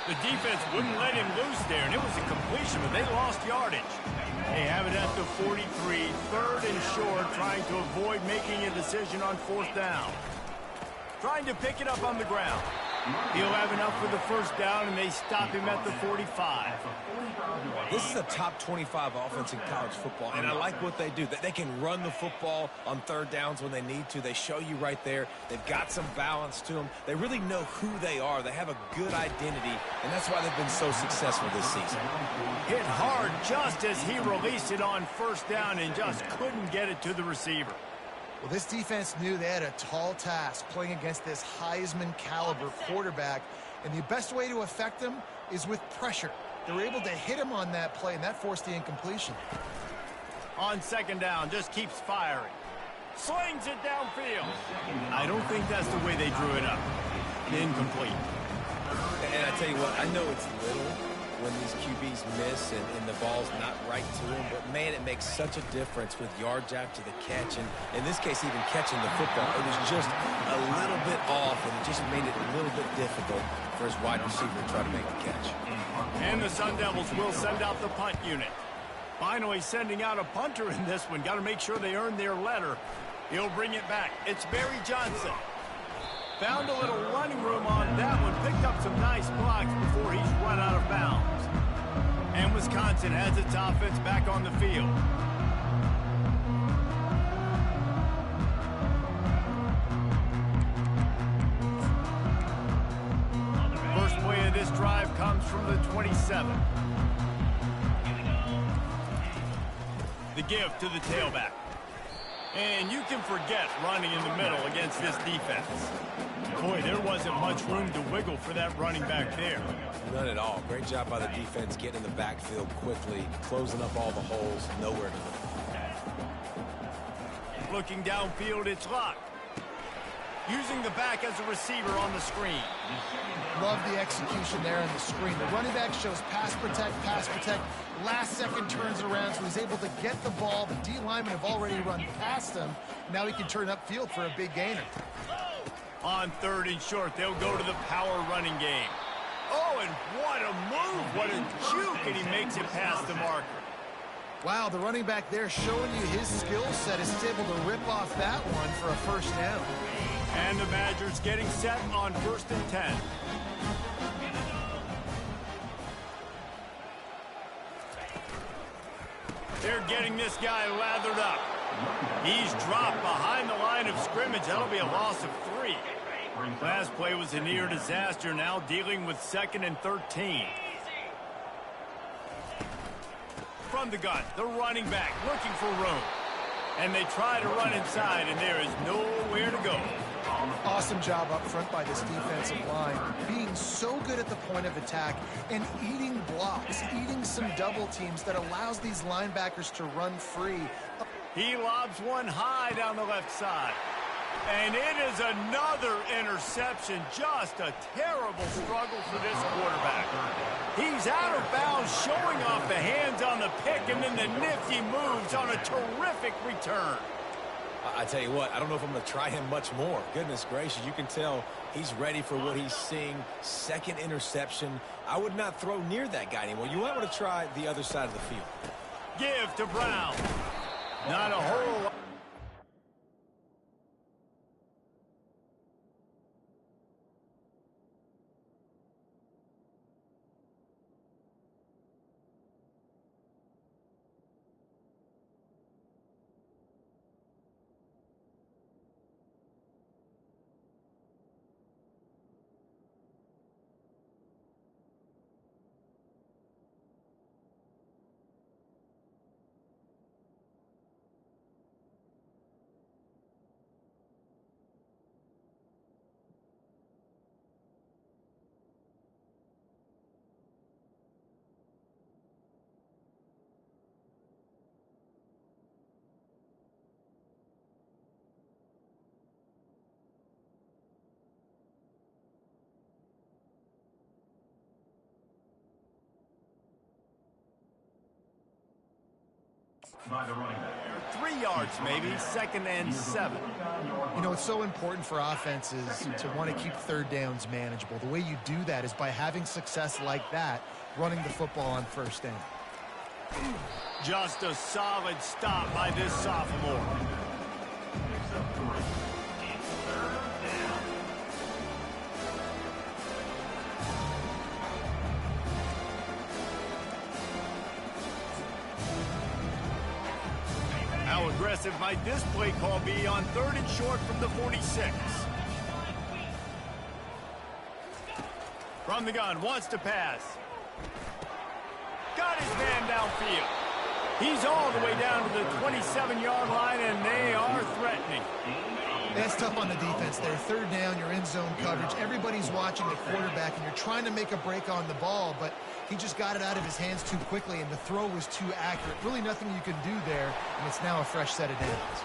The defense wouldn't let him loose there, and it was a completion, but they lost yardage. They have it at the 43, third and short, trying to avoid making a decision on fourth down. Trying to pick it up on the ground. He'll have enough for the first down, and they stop him at the 45. This is a top 25 offense in college football, and I like what they do. They can run the football on third downs when they need to. They show you right there. They've got some balance to them. They really know who they are. They have a good identity, and that's why they've been so successful this season. Hit hard just as he released it on first down and just couldn't get it to the receiver. Well, this defense knew they had a tall task playing against this Heisman caliber quarterback, and the best way to affect him is with pressure. They were able to hit him on that play, and that forced the incompletion. On second down, just keeps firing. Slings it downfield. I don't think that's the way they drew it up. Incomplete. And I tell you what, I know it's little, when these QBs miss and the ball's not right to them. But, man, it makes such a difference with yards after the catch. And in this case, even catching the football, it was just a little bit off, and it just made it a little bit difficult for his wide receiver to try to make the catch. And the Sun Devils will send out the punt unit. Finally sending out a punter in this one. Got to make sure they earn their letter. He'll bring it back. It's Barry Johnson. Found a little running room on that one. Picked up some nice blocks before he's run out of bounds. And Wisconsin has its offense back on the field. First play of this drive comes from the 27. The give to the tailback. And you can forget running in the middle against this defense. Boy, there wasn't much room to wiggle for that running back there. None at all. Great job by the defense getting in the backfield quickly, closing up all the holes, nowhere to look. Looking downfield, it's Locke. Using the back as a receiver on the screen. Love the execution there on the screen. The running back shows pass protect, last second turns around, so he's able to get the ball. The D linemen have already run past him. Now he can turn upfield for a big gainer. On third and short, they'll go to the power running game. Oh, and what a move, what a juke, and he makes it past the marker. Wow, the running back there showing you his skill set is able to rip off that one for a first down. And the Badgers getting set on 1st and 10. They're getting this guy lathered up. He's dropped behind the line of scrimmage. That'll be a loss of 3. Last play was a near disaster, now dealing with 2nd and 13. From the gun, the running back looking for room. And they try to run inside, and there is nowhere to go. Awesome job up front by this defensive line, being so good at the point of attack and eating blocks, eating some double teams that allows these linebackers to run free. He lobs one high down the left side. And it is another interception. Just a terrible struggle for this quarterback. He's out of bounds, showing off the hands on the pick, and then the nifty moves on a terrific return. I tell you what, I don't know if I'm going to try him much more. Goodness gracious, you can tell he's ready for what he's seeing. 2nd interception. I would not throw near that guy anymore. You might want to try the other side of the field. Give to Brown. Not a whole lot. By the running back. 3 yards maybe, 2nd and 7. You know, it's so important for offenses to want to keep third downs manageable. The way you do that is by having success like that, running the football on 1st down. Just a solid stop by this sophomore. How aggressive might this play call be on 3rd and short from the 46? From the gun, wants to pass. Got his man downfield. He's all the way down to the 27-yard line, and they are threatening. That's tough on the defense there. 3rd down, you're in zone coverage. Everybody's watching the quarterback, and you're trying to make a break on the ball, but he just got it out of his hands too quickly, and the throw was too accurate. Really nothing you can do there, and it's now a fresh set of downs.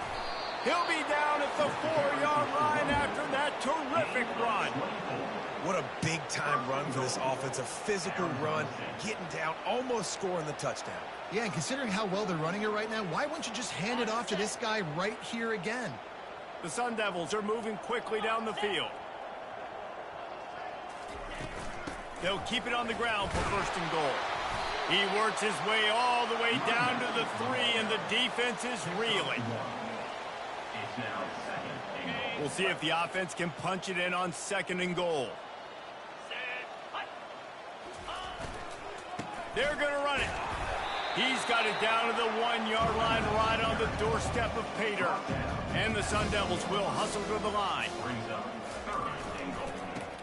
He'll be down at the 4-yard line after that terrific run. What a big-time run for this offense. A physical run, getting down, almost scoring the touchdown. Yeah, and considering how well they're running it right now, why wouldn't you just hand it off to this guy right here again? The Sun Devils are moving quickly down the field. They'll keep it on the ground for 1st and goal. He works his way all the way down to the 3, and the defense is reeling. We'll see if the offense can punch it in on 2nd and goal. They're going to run it. He's got it down to the 1-yard line right on the doorstep of Pater. And the Sun Devils will hustle to the line.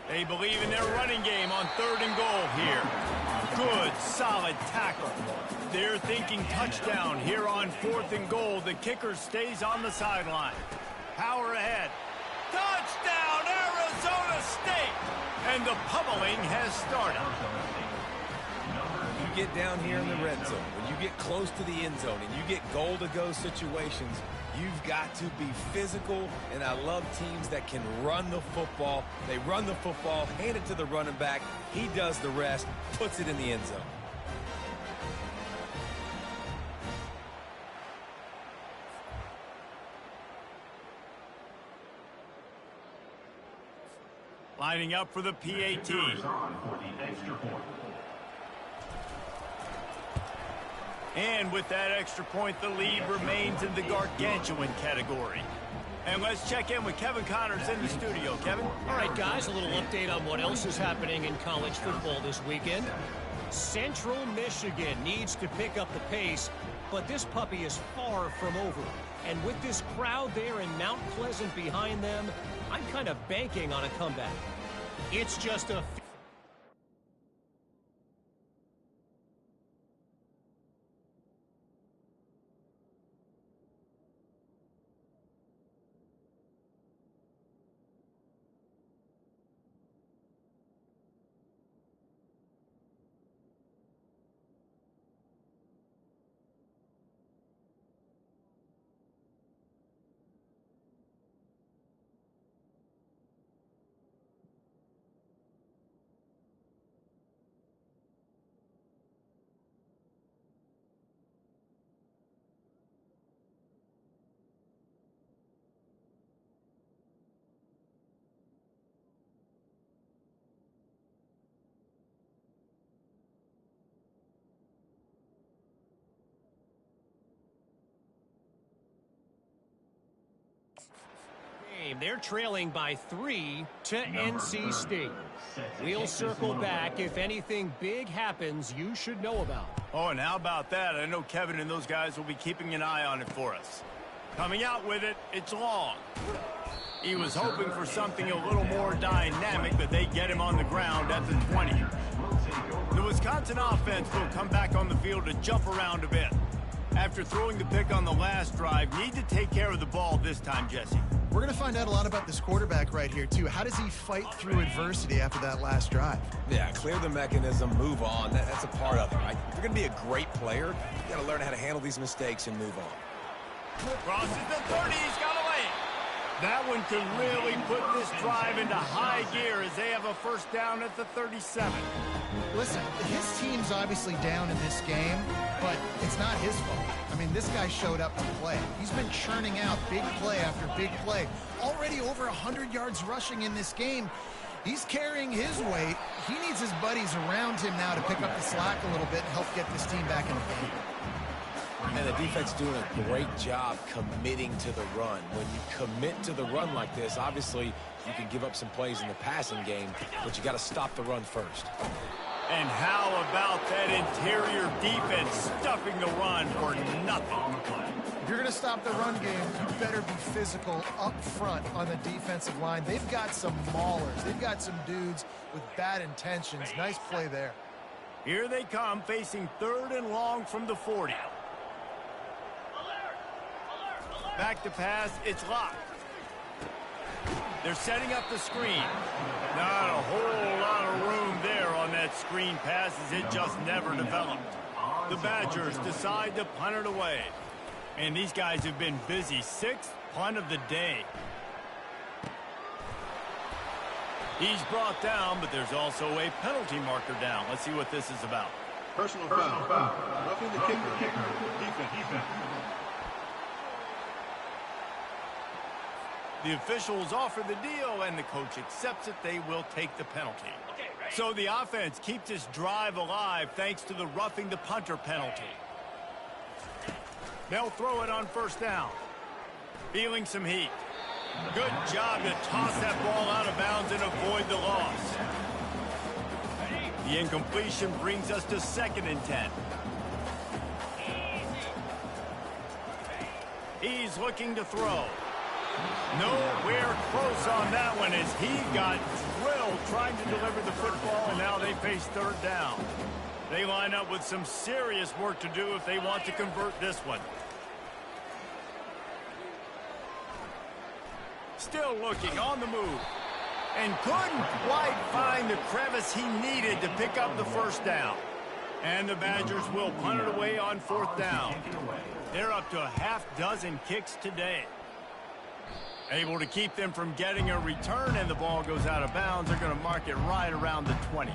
They believe in their running game on 3rd and goal here. Good, solid tackle. They're thinking touchdown here on 4th and goal. The kicker stays on the sideline. Power ahead. Touchdown, Arizona State! And the pummeling has started. You get down here in the red zone, when you get close to the end zone and you get goal-to-go situations, you've got to be physical, and I love teams that can run the football. They run the football, hand it to the running back. He does the rest, puts it in the end zone. Lining up for the PAT. And with that extra point, the lead remains in the gargantuan category. And let's check in with Kevin Connors in the studio. Kevin? All right, guys, a little update on what else is happening in college football this weekend. Central Michigan needs to pick up the pace, but this puppy is far from over. And with this crowd there in Mount Pleasant behind them, I'm kind of banking on a comeback. It's just a... They're trailing by 3 to NC State. We'll circle back if anything big happens you should know about. Oh, and how about that? I know Kevin and those guys will be keeping an eye on it for us. Coming out with it, it's Long. He was hoping for something a little more dynamic, but they get him on the ground at the 20. The Wisconsin offense will come back on the field to jump around a bit. After throwing the pick on the last drive, need to take care of the ball this time, Jesse. We're going to find out a lot about this quarterback right here, too. How does he fight through adversity after that last drive? Yeah, clear the mechanism, move on. That's a part of it, right? If you're going to be a great player, you got to learn how to handle these mistakes and move on. Crosses the 30, he's got away. That one could really put this drive into high gear as they have a first down at the 37. Listen, his team's obviously down in this game, but it's not his fault. I mean, this guy showed up to play. He's been churning out big play after big play. Already over 100 yards rushing in this game. He's carrying his weight. He needs his buddies around him now to pick up the slack a little bit and help get this team back in the game. And the defense doing a great job committing to the run. When you commit to the run like this, obviously you can give up some plays in the passing game, but you got to stop the run first. And how about that interior defense stuffing the run for nothing? If you're going to stop the run game, you better be physical up front on the defensive line. They've got some maulers. They've got some dudes with bad intentions. Nice play there. Here they come, facing 3rd and long from the 40. Back to pass, it's locked. They're setting up the screen. Not a whole lot of room there on that screen pass as it just never developed. The Badgers decide to punt it away. And these guys have been busy. 6th punt of the day. He's brought down, but there's also a penalty marker down. Let's see what this is about. Personal foul. Roughing the kicker. Defense. The officials offer the deal, and the coach accepts it. They will take the penalty. So the offense keeps this drive alive thanks to the roughing the punter penalty. They'll throw it on 1st down. Feeling some heat. Good job to toss that ball out of bounds and avoid the loss. The incompletion brings us to 2nd and 10. He's looking to throw. Nowhere close on that one as he got drilled trying to deliver the football, and now they face 3rd down. They line up with some serious work to do if they want to convert this one. Still looking on the move. And couldn't quite find the crevice he needed to pick up the 1st down. And the Badgers will punt it away on 4th down. They're up to a half-dozen kicks today. Able to keep them from getting a return, and the ball goes out of bounds. They're going to mark it right around the 20.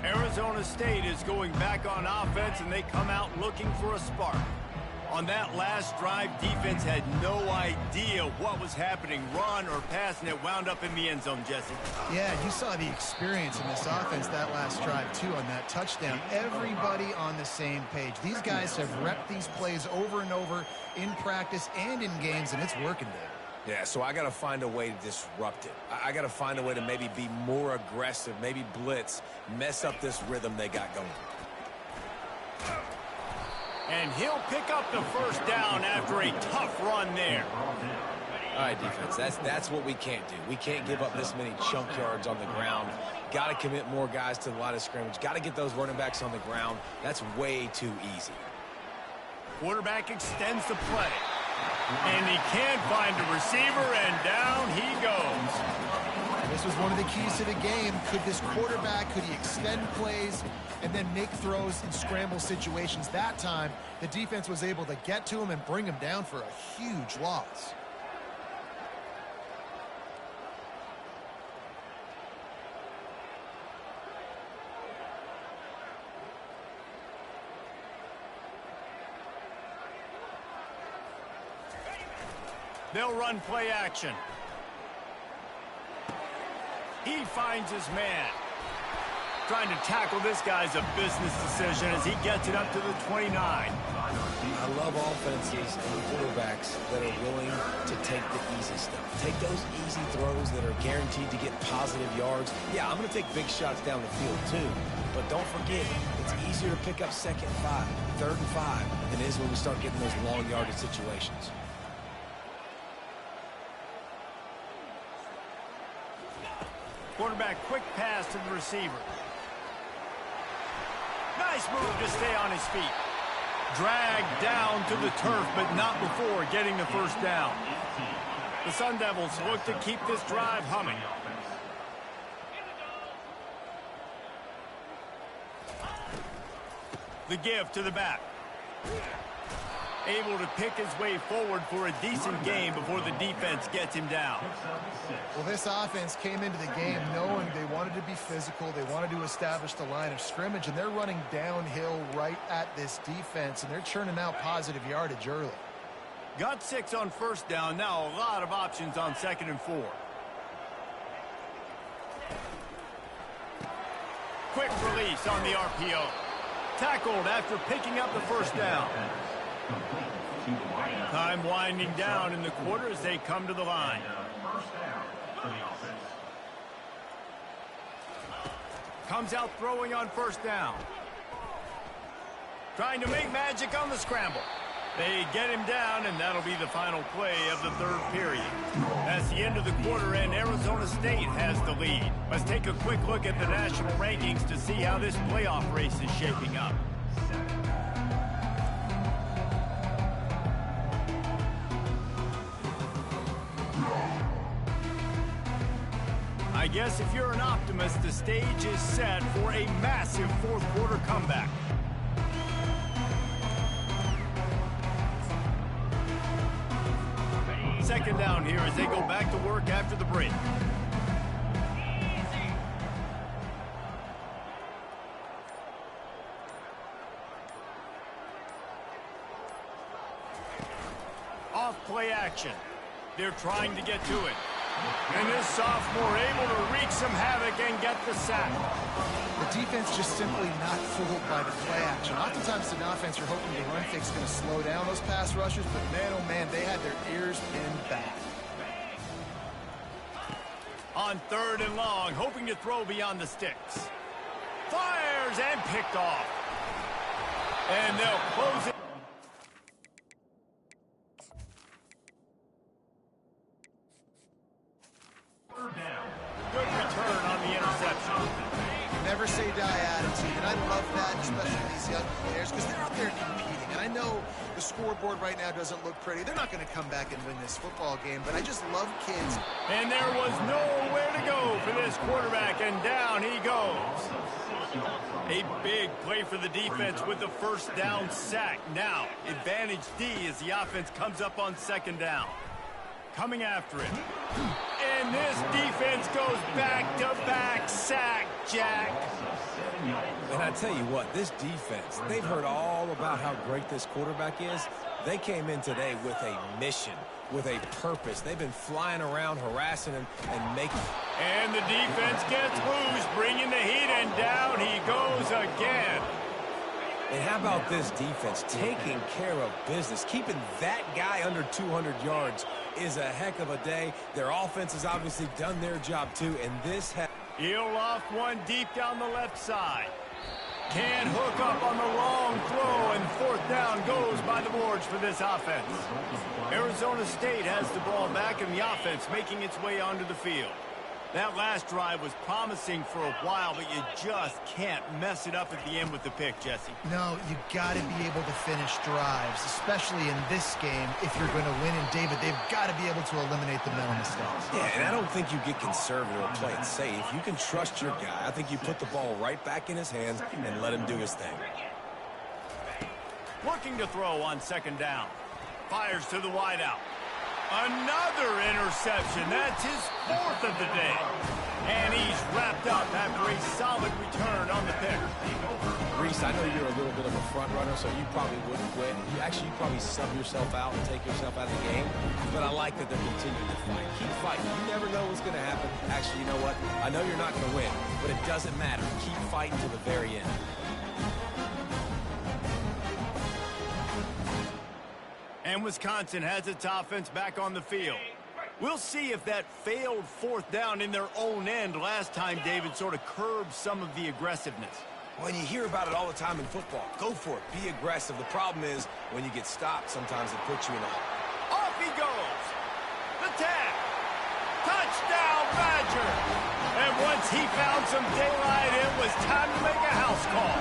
Arizona State is going back on offense, and they come out looking for a spark. On that last drive, defense had no idea what was happening, run or pass, and it wound up in the end zone, Jesse. Yeah, you saw the experience in this offense that last drive, too, on that touchdown. Everybody on the same page. These guys have repped these plays over and over in practice and in games, and it's working there. Yeah, so I got to find a way to disrupt it. I got to find a way to maybe be more aggressive, maybe blitz, mess up this rhythm they got going. And he'll pick up the 1st down after a tough run there. All right, defense, that's what we can't do. We can't give up this many chunk yards on the ground. Got to commit more guys to the line of scrimmage. Got to get those running backs on the ground. That's way too easy. Quarterback extends the play. And he can't find a receiver, and down he goes. This was one of the keys to the game. Could this quarterback, could he extend plays and then make throws in scramble situations? That time, the defense was able to get to him and bring him down for a huge loss. They'll run play action. He finds his man. Trying to tackle this guy's a business decision as he gets it up to the 29. I love offenses and quarterbacks that are willing to take the easy stuff. Take those easy throws that are guaranteed to get positive yards. Yeah, I'm going to take big shots down the field too. But don't forget, it's easier to pick up 2nd and 5, 3rd and 5 than it is when we start getting those long yardage situations. Quarterback quick pass to the receiver. Nice move to stay on his feet. Dragged down to the turf, but not before getting the 1st down. The Sun Devils look to keep this drive humming. The give to the back. Able to pick his way forward for a decent game before the defense gets him down. Well, this offense came into the game knowing they wanted to be physical. They wanted to establish the line of scrimmage, and they're running downhill right at this defense, and they're churning out positive yardage early. Got 6 on 1st down. Now a lot of options on 2nd and 4. Quick release on the RPO. Tackled after picking up the 1st down. Time winding down in the quarter as they come to the line. Comes out throwing on 1st down. Trying to make magic on the scramble. They get him down, and that'll be the final play of the 3rd period. That's the end of the quarter, and Arizona State has the lead. Let's take a quick look at the national rankings to see how this playoff race is shaping up. I guess if you're an optimist, the stage is set for a massive 4th quarter comeback. second down here as they go back to work after the break. Off play action. They're trying to get to it. And this sophomore able to wreak some havoc and get the sack. The defense just simply not fooled by the play action. Oftentimes in offense, you're hoping the run fake's going to slow down those pass rushers, but man, oh man, they had their ears pinned back. On third and long, hoping to throw beyond the sticks. Fires and picked off. And they'll close it. Good return on the interception. Never say die attitude, and I love that, especially these young players, because they're out there competing. And I know the scoreboard right now doesn't look pretty. They're not going to come back and win this football game, but I just love kids. And there was nowhere to go for this quarterback, and down he goes. A big play for the defense with the first down sack. Now, advantage D as the offense comes up on second down. Coming after it. And this defense goes back-to-back sack, Jack. And I tell you what, this defense, they've heard all about how great this quarterback is. They came in today with a mission, with a purpose. They've been flying around, harassing him, and making... And the defense gets loose, bringing the heat, and down he goes again. And how about this defense taking care of business? Keeping that guy under 200 yards is a heck of a day. Their offense has obviously done their job too, and this has... He'll loft one deep down the left side. Can't hook up on the long throw, and fourth down goes by the boards for this offense. Arizona State has the ball back, and the offense making its way onto the field. That last drive was promising for a while, but you just can't mess it up at the end with the pick, Jesse. No, you got to be able to finish drives, especially in this game. If you're going to win, and David, they've got to be able to eliminate the mental mistakes. Yeah, and I don't think you get conservative or play it safe. You can trust your guy. I think you put the ball right back in his hands and let him do his thing. Looking to throw on second down. Fires to the wideout. Another interception. That's his fourth of the day. And he's wrapped up after a solid return on the pick. Reese, I know you're a little bit of a front runner, so you probably wouldn't quit. You probably sub yourself out and take yourself out of the game. But I like that they're continuing to fight. Keep fighting. You never know what's going to happen. Actually, you know what? I know you're not going to win, but it doesn't matter. Keep fighting to the very end. And Wisconsin has its offense back on the field. We'll see if that failed fourth down in their own end last time, David, sort of curbed some of the aggressiveness. When you hear about it all the time in football, go for it. Be aggressive. The problem is when you get stopped, sometimes it puts you in a hole. Off he goes. The tag. Touchdown, Badger. And once he found some daylight, it was time to make a house call.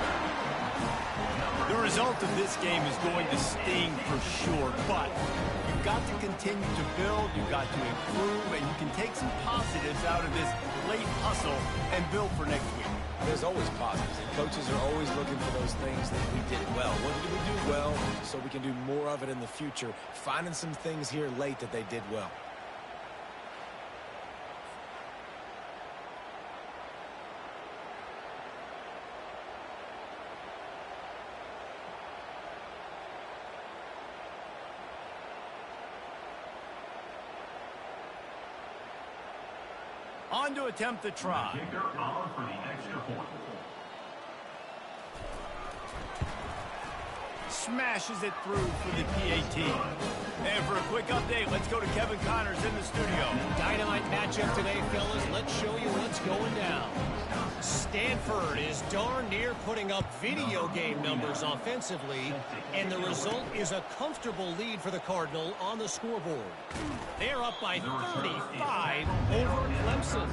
The result of this game is going to sting for sure, but you've got to continue to build, you've got to improve, and you can take some positives out of this late hustle and build for next week. There's always positives, and coaches are always looking for those things that we did well. What did we do well so we can do more of it in the future? Finding some things here late that they did well. On to attempt the try. Kicker on for the extra point. Smashes it through for the PAT. And for a quick update, let's go to Kevin Connors in the studio. Dynamite matchup today, fellas. Let's show you what's going down. Stanford is darn near putting up video game numbers offensively, and the result is a comfortable lead for the Cardinal on the scoreboard. They're up by 35 over Clemson.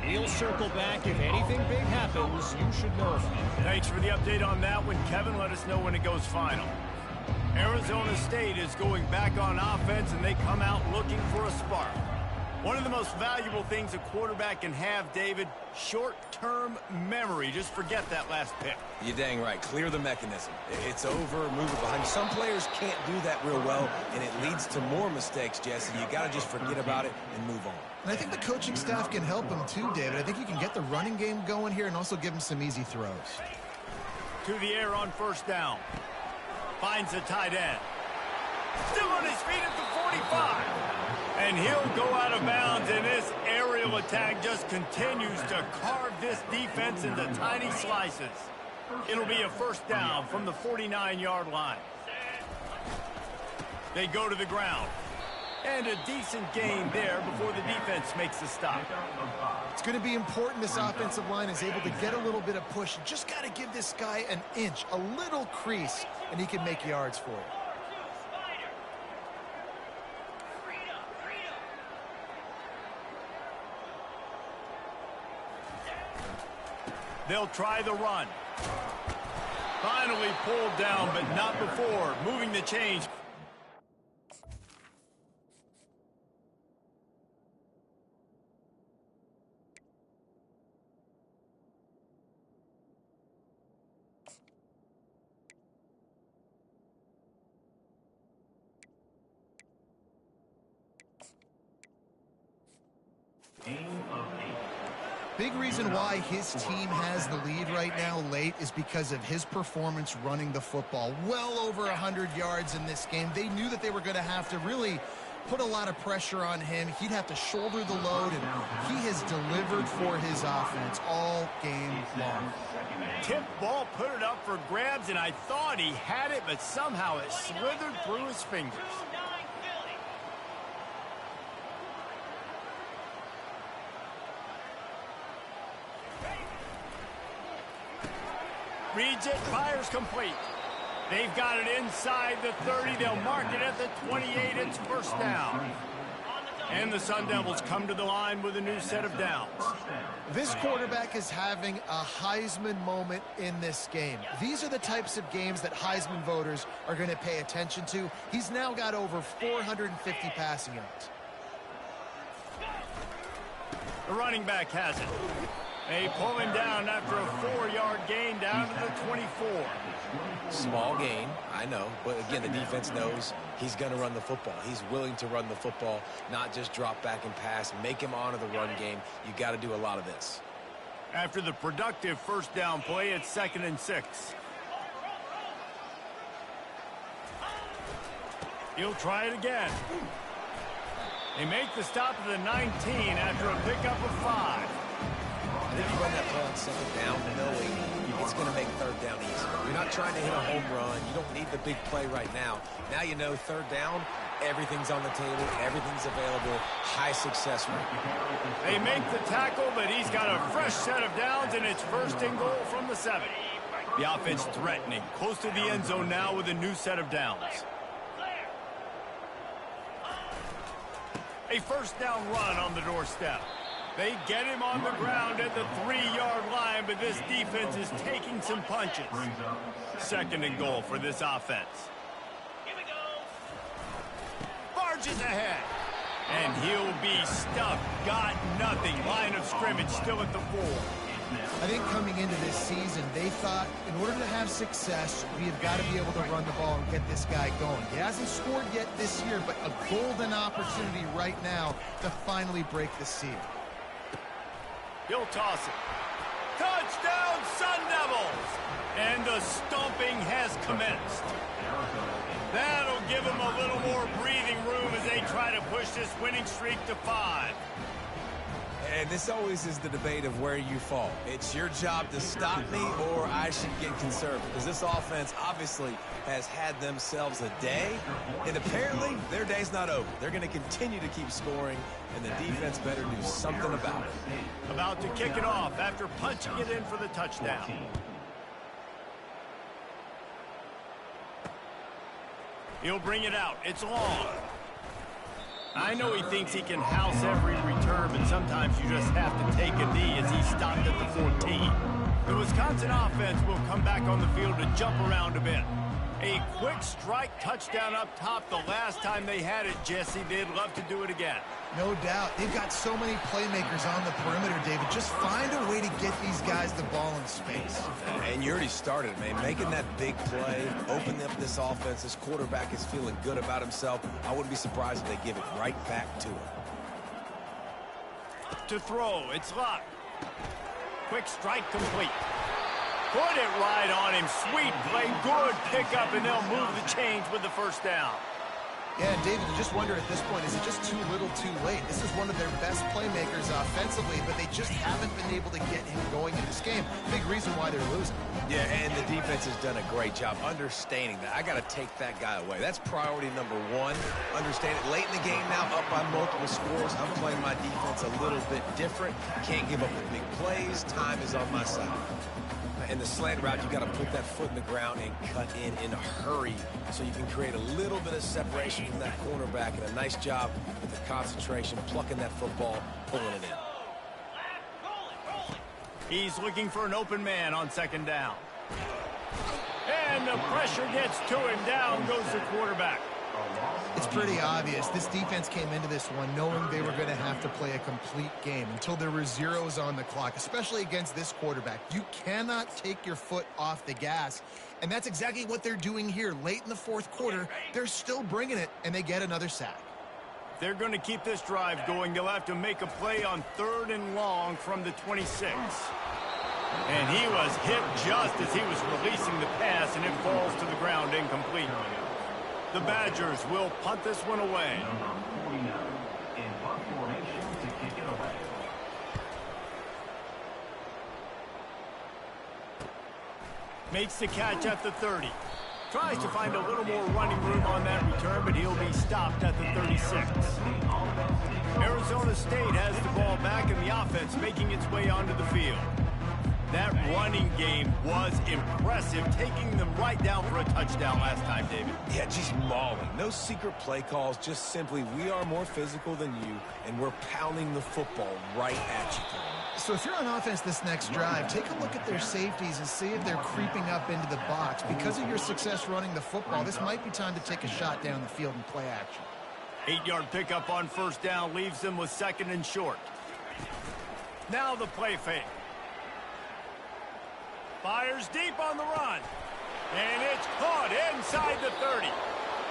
We'll circle back. If anything big happens, you should know. Thanks for the update on that one, Kevin. Let us know when it goes final. Arizona State is going back on offense, and they come out looking for a spark. One of the most valuable things a quarterback can have, David, short-term memory. Just forget that last pick. You're dang right. Clear the mechanism. It's over, move it behind. Some players can't do that real well, and it leads to more mistakes, Jesse. You got to just forget about it and move on. And I think the coaching staff can help him too, David. I think you can get the running game going here and also give him some easy throws. To the air on first down. Finds the tight end. Still on his feet at the 45. And he'll go out of bounds, and this aerial attack just continues to carve this defense into tiny slices. It'll be a first down from the 49-yard line. They go to the ground. And a decent gain there before the defense makes the stop. It's going to be important this offensive line is able to get a little bit of push. You just got to give this guy an inch, a little crease, and he can make yards for it. They'll try the run. Finally pulled down, but not before moving the change. Big reason why his team has the lead right now late is because of his performance running the football. Well over 100 yards in this game. They knew that they were going to have to really put a lot of pressure on him. He'd have to shoulder the load, and he has delivered for his offense all game long. Tip ball, put it up for grabs, and I thought he had it, but somehow it slithered through his fingers. Reads it, fires complete. They've got it inside the 30. They'll mark it at the 28. It's first down. And the Sun Devils come to the line with a new set of downs. This quarterback is having a Heisman moment in this game. These are the types of games that Heisman voters are going to pay attention to. He's now got over 450 passing yards. The running back has it. They pull him down after a 4-yard gain down to the 24. Small gain, I know, but again, the defense knows he's going to run the football. He's willing to run the football, not just drop back and pass, make him honor the run game. You got to do a lot of this. After the productive first down play, it's 2nd and 6. He'll try it again. They make the stop at the 19 after a pickup of 5. And if you run that play on 2nd down, knowing it's going to make 3rd down easy. You're not trying to hit a home run. You don't need the big play right now. Now you know 3rd down, everything's on the table, everything's available, high success rate. They make the tackle, but he's got a fresh set of downs, and it's 1st and goal from the 7. The offense threatening, close to the end zone now with a new set of downs. A first down run on the doorstep. They get him on the ground at the 3-yard line, but this defense is taking some punches. 2nd and goal for this offense. Barges ahead. And he'll be stuck. Got nothing. Line of scrimmage still at the 4. I think coming into this season, they thought in order to have success, we have got to be able to run the ball and get this guy going. He hasn't scored yet this year, but a golden opportunity right now to finally break the seal. He'll toss it. Touchdown, Sun Devils! And the stomping has commenced. That'll give them a little more breathing room as they try to push this winning streak to 5. And this always is the debate of where you fall. It's your job to stop me, or I should get conservative. Because this offense obviously has had themselves a day, and apparently their day's not over. They're going to continue to keep scoring, and the defense better do something about it. About to kick it off after punching it in for the touchdown. He'll bring it out. It's long. I know he thinks he can house every return, but sometimes you just have to take a knee as he stopped at the 14. The Wisconsin offense will come back on the field to jump around a bit. A quick strike touchdown up top the last time they had it, Jesse. They'd love to do it again. No doubt. They've got so many playmakers on the perimeter, David. Just find a way to get these guys the ball in space. And you already started, man. Making that big play, opening up this offense. This quarterback is feeling good about himself. I wouldn't be surprised if they give it right back to him. To throw, it's Luck. Quick strike complete. Put it right on him. Sweet play. Good pickup, and they'll move the chains with the first down. Yeah, David, you just wonder at this point, is it just too little too late? This is one of their best playmakers offensively, but they just haven't been able to get him going in this game. Big reason why they're losing. Yeah, and the defense has done a great job understanding that. I got to take that guy away. That's priority number one. Understand it. Late in the game now, up by multiple scores. I'm playing my defense a little bit different. Can't give up the big plays. Time is on my side. In the slant route, you got to put that foot in the ground and cut in a hurry so you can create a little bit of separation from that cornerback, and a nice job with the concentration, plucking that football, pulling it in. He's looking for an open man on second down. And the pressure gets to him. Down goes the quarterback. It's pretty obvious. This defense came into this one knowing they were going to have to play a complete game until there were zeros on the clock, especially against this quarterback. You cannot take your foot off the gas, and that's exactly what they're doing here. Late in the fourth quarter, they're still bringing it, and they get another sack. They're going to keep this drive going. They'll have to make a play on 3rd and long from the 26. And he was hit just as he was releasing the pass, and it falls to the ground incomplete. The Badgers will punt this one away. Number 49 in punt formation to kick it away. Makes the catch at the 30. Tries to find a little more running room on that return, but he'll be stopped at the 36. Arizona State has the ball back, and the offense making its way onto the field. That running game was impressive, taking them right down for a touchdown last time, David. Yeah, just mauling. No secret play calls, just simply we are more physical than you, and we're pounding the football right at you. So if you're on offense this next drive, take a look at their safeties and see if they're creeping up into the box. Because of your success running the football, this might be time to take a shot down the field and play action. 8-yard pickup on first down leaves them with 2nd and short. Now the play fake. Fires deep on the run. And it's caught inside the 30.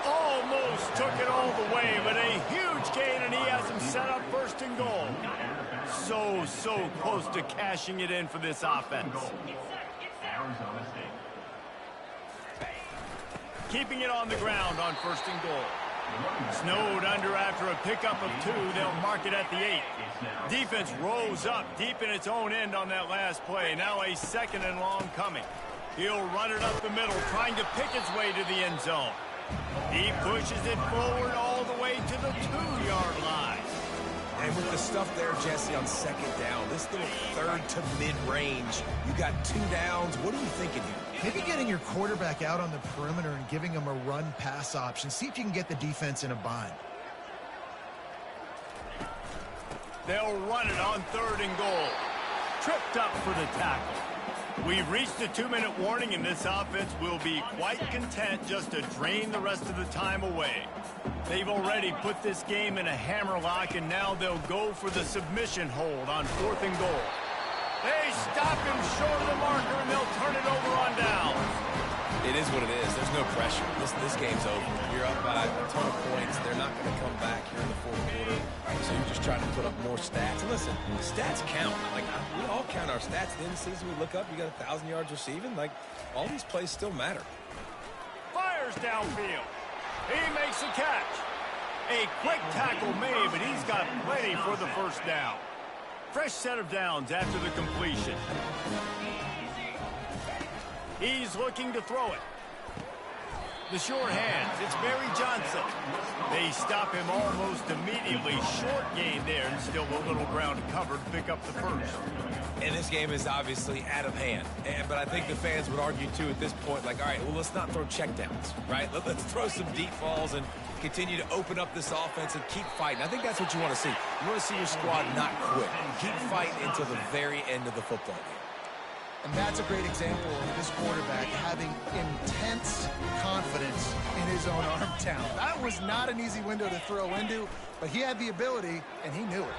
Almost took it all the way, but a huge gain, and he has him set up 1st and goal. So close to cashing it in for this offense. Arizona State. Keeping it on the ground on 1st and goal. Snowed under after a pickup of 2. They'll mark it at the 8. Defense rose up deep in its own end on that last play. Now a 2nd and long coming. He'll run it up the middle, trying to pick its way to the end zone. He pushes it forward all the way to the 2-yard line. And with the stuff there, Jesse, on 2nd down, this little 3rd to mid-range, you got 2 downs. What are you thinking here? Maybe getting your quarterback out on the perimeter and giving him a run-pass option. See if you can get the defense in a bind. They'll run it on 3rd and goal. Tripped up for the tackle. We've reached a 2-minute warning, and this offense will be quite content just to drain the rest of the time away. They've already put this game in a hammerlock, and now they'll go for the submission hold on 4th and goal. They stop him short of the marker, and they'll turn it over on down. It is what it is. There's no pressure. This game's over. You're up by a ton of points. They're not going to come back here in the 4th quarter. So you're just trying to put up more stats. And listen, the stats count. Like, we all count our stats. At the end of the season, we look up, you got 1,000 yards receiving. Like, all these plays still matter. Fires downfield. He makes a catch. A quick tackle made, but he's got plenty for the 1st down. Fresh set of downs after the completion. He's looking to throw it. The short hands. It's Barry Johnson. They stop him almost immediately. Short gain there, and still a little ground covered to pick up the 1st. And this game is obviously out of hand. But I think the fans would argue, too, at this point, like, all right, well, let's not throw checkdowns, right? Let's throw some deep balls and continue to open up this offense and keep fighting. I think that's what you want to see. You want to see your squad not quit. Keep fighting until the very end of the football game. And that's a great example of this quarterback having intense confidence in his own arm talent. That was not an easy window to throw into, but he had the ability, and he knew it.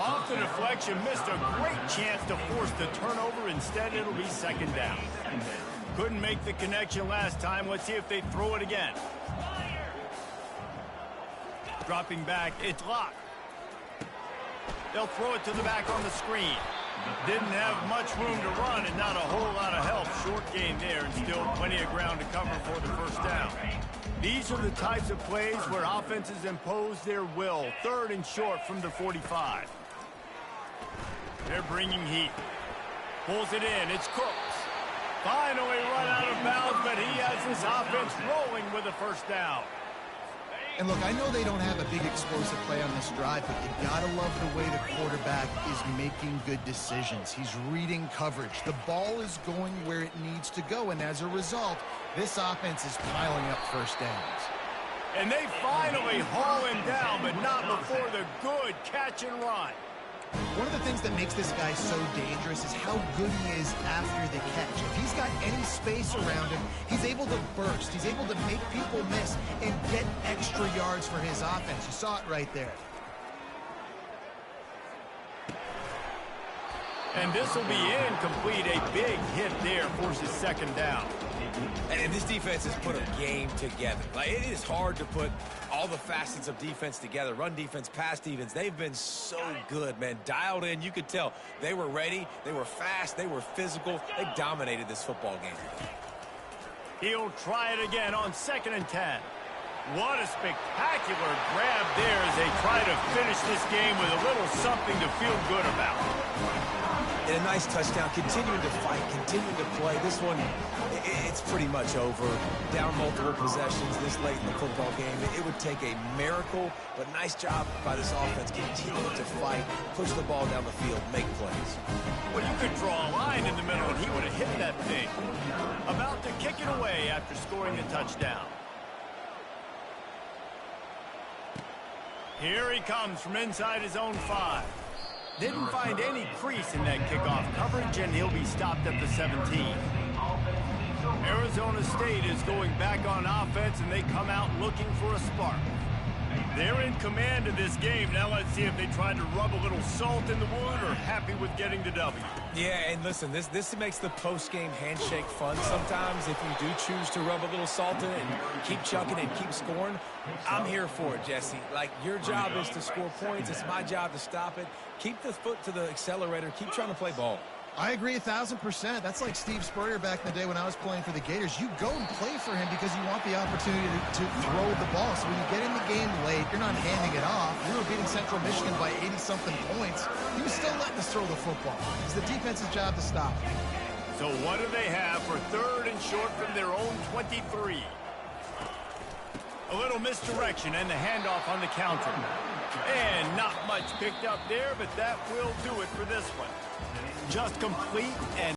Off the deflection, missed a great chance to force the turnover. Instead, it'll be second down. Couldn't make the connection last time. Let's see if they throw it again. Dropping back, it's locked. They'll throw it to the back on the screen. Didn't have much room to run and not a whole lot of help. Short gain there and still plenty of ground to cover for the first down. These are the types of plays where offenses impose their will. Third and short from the 45. They're bringing heat. Pulls it in. It's Cooks. Finally run out of bounds, but he has his offense rolling with a first down. And look, I know they don't have a big explosive play on this drive, but you gotta love the way the quarterback is making good decisions. He's reading coverage. The ball is going where it needs to go, and as a result, this offense is piling up first downs. And they finally haul him down, but not before the good catch and run. One of the things that makes this guy so dangerous is how good he is after the catch. If he's got any space around him, he's able to burst. He's able to make people miss and get extra yards for his offense. You saw it right there. And this will be incomplete. A big hit there forces second down. And this defense has put a game together. Like, it is hard to put all the facets of defense together. Run defense, pass defense. They've been so good, man. Dialed in. You could tell they were ready. They were fast. They were physical. They dominated this football game. He'll try it again on 2nd and 10. What a spectacular grab there as they try to finish this game with a little something to feel good about. And a nice touchdown, continuing to fight, continuing to play. This one, it's pretty much over. Down multiple possessions this late in the football game. It would take a miracle, but nice job by this offense continuing to fight, push the ball down the field, make plays. Well, you could draw a line in the middle, and he would have hit that thing. About to kick it away after scoring the touchdown. Here he comes from inside his own 5. Didn't find any crease in that kickoff coverage, and he'll be stopped at the 17. Arizona State is going back on offense, and they come out looking for a spark. They're in command of this game. Now let's see if they try to rub a little salt in the wound or happy with getting the W. Yeah, and listen, this makes the post-game handshake fun sometimes. If you do choose to rub a little salt in it and keep chucking and keep scoring, I'm here for it, Jesse. Like, your job is to score points. It's my job to stop it. Keep the foot to the accelerator. Keep trying to play ball. I agree 1,000%. That's like Steve Spurrier back in the day when I was playing for the Gators. You go and play for him because you want the opportunity to throw the ball. So when you get in the game late, you're not handing it off. We were beating Central Michigan by 80-something points. He was still letting us throw the football. It's the defense's job to stop. So what do they have for 3rd and short from their own 23? A little misdirection and the handoff on the counter. And not much picked up there, but that will do it for this one. Just complete and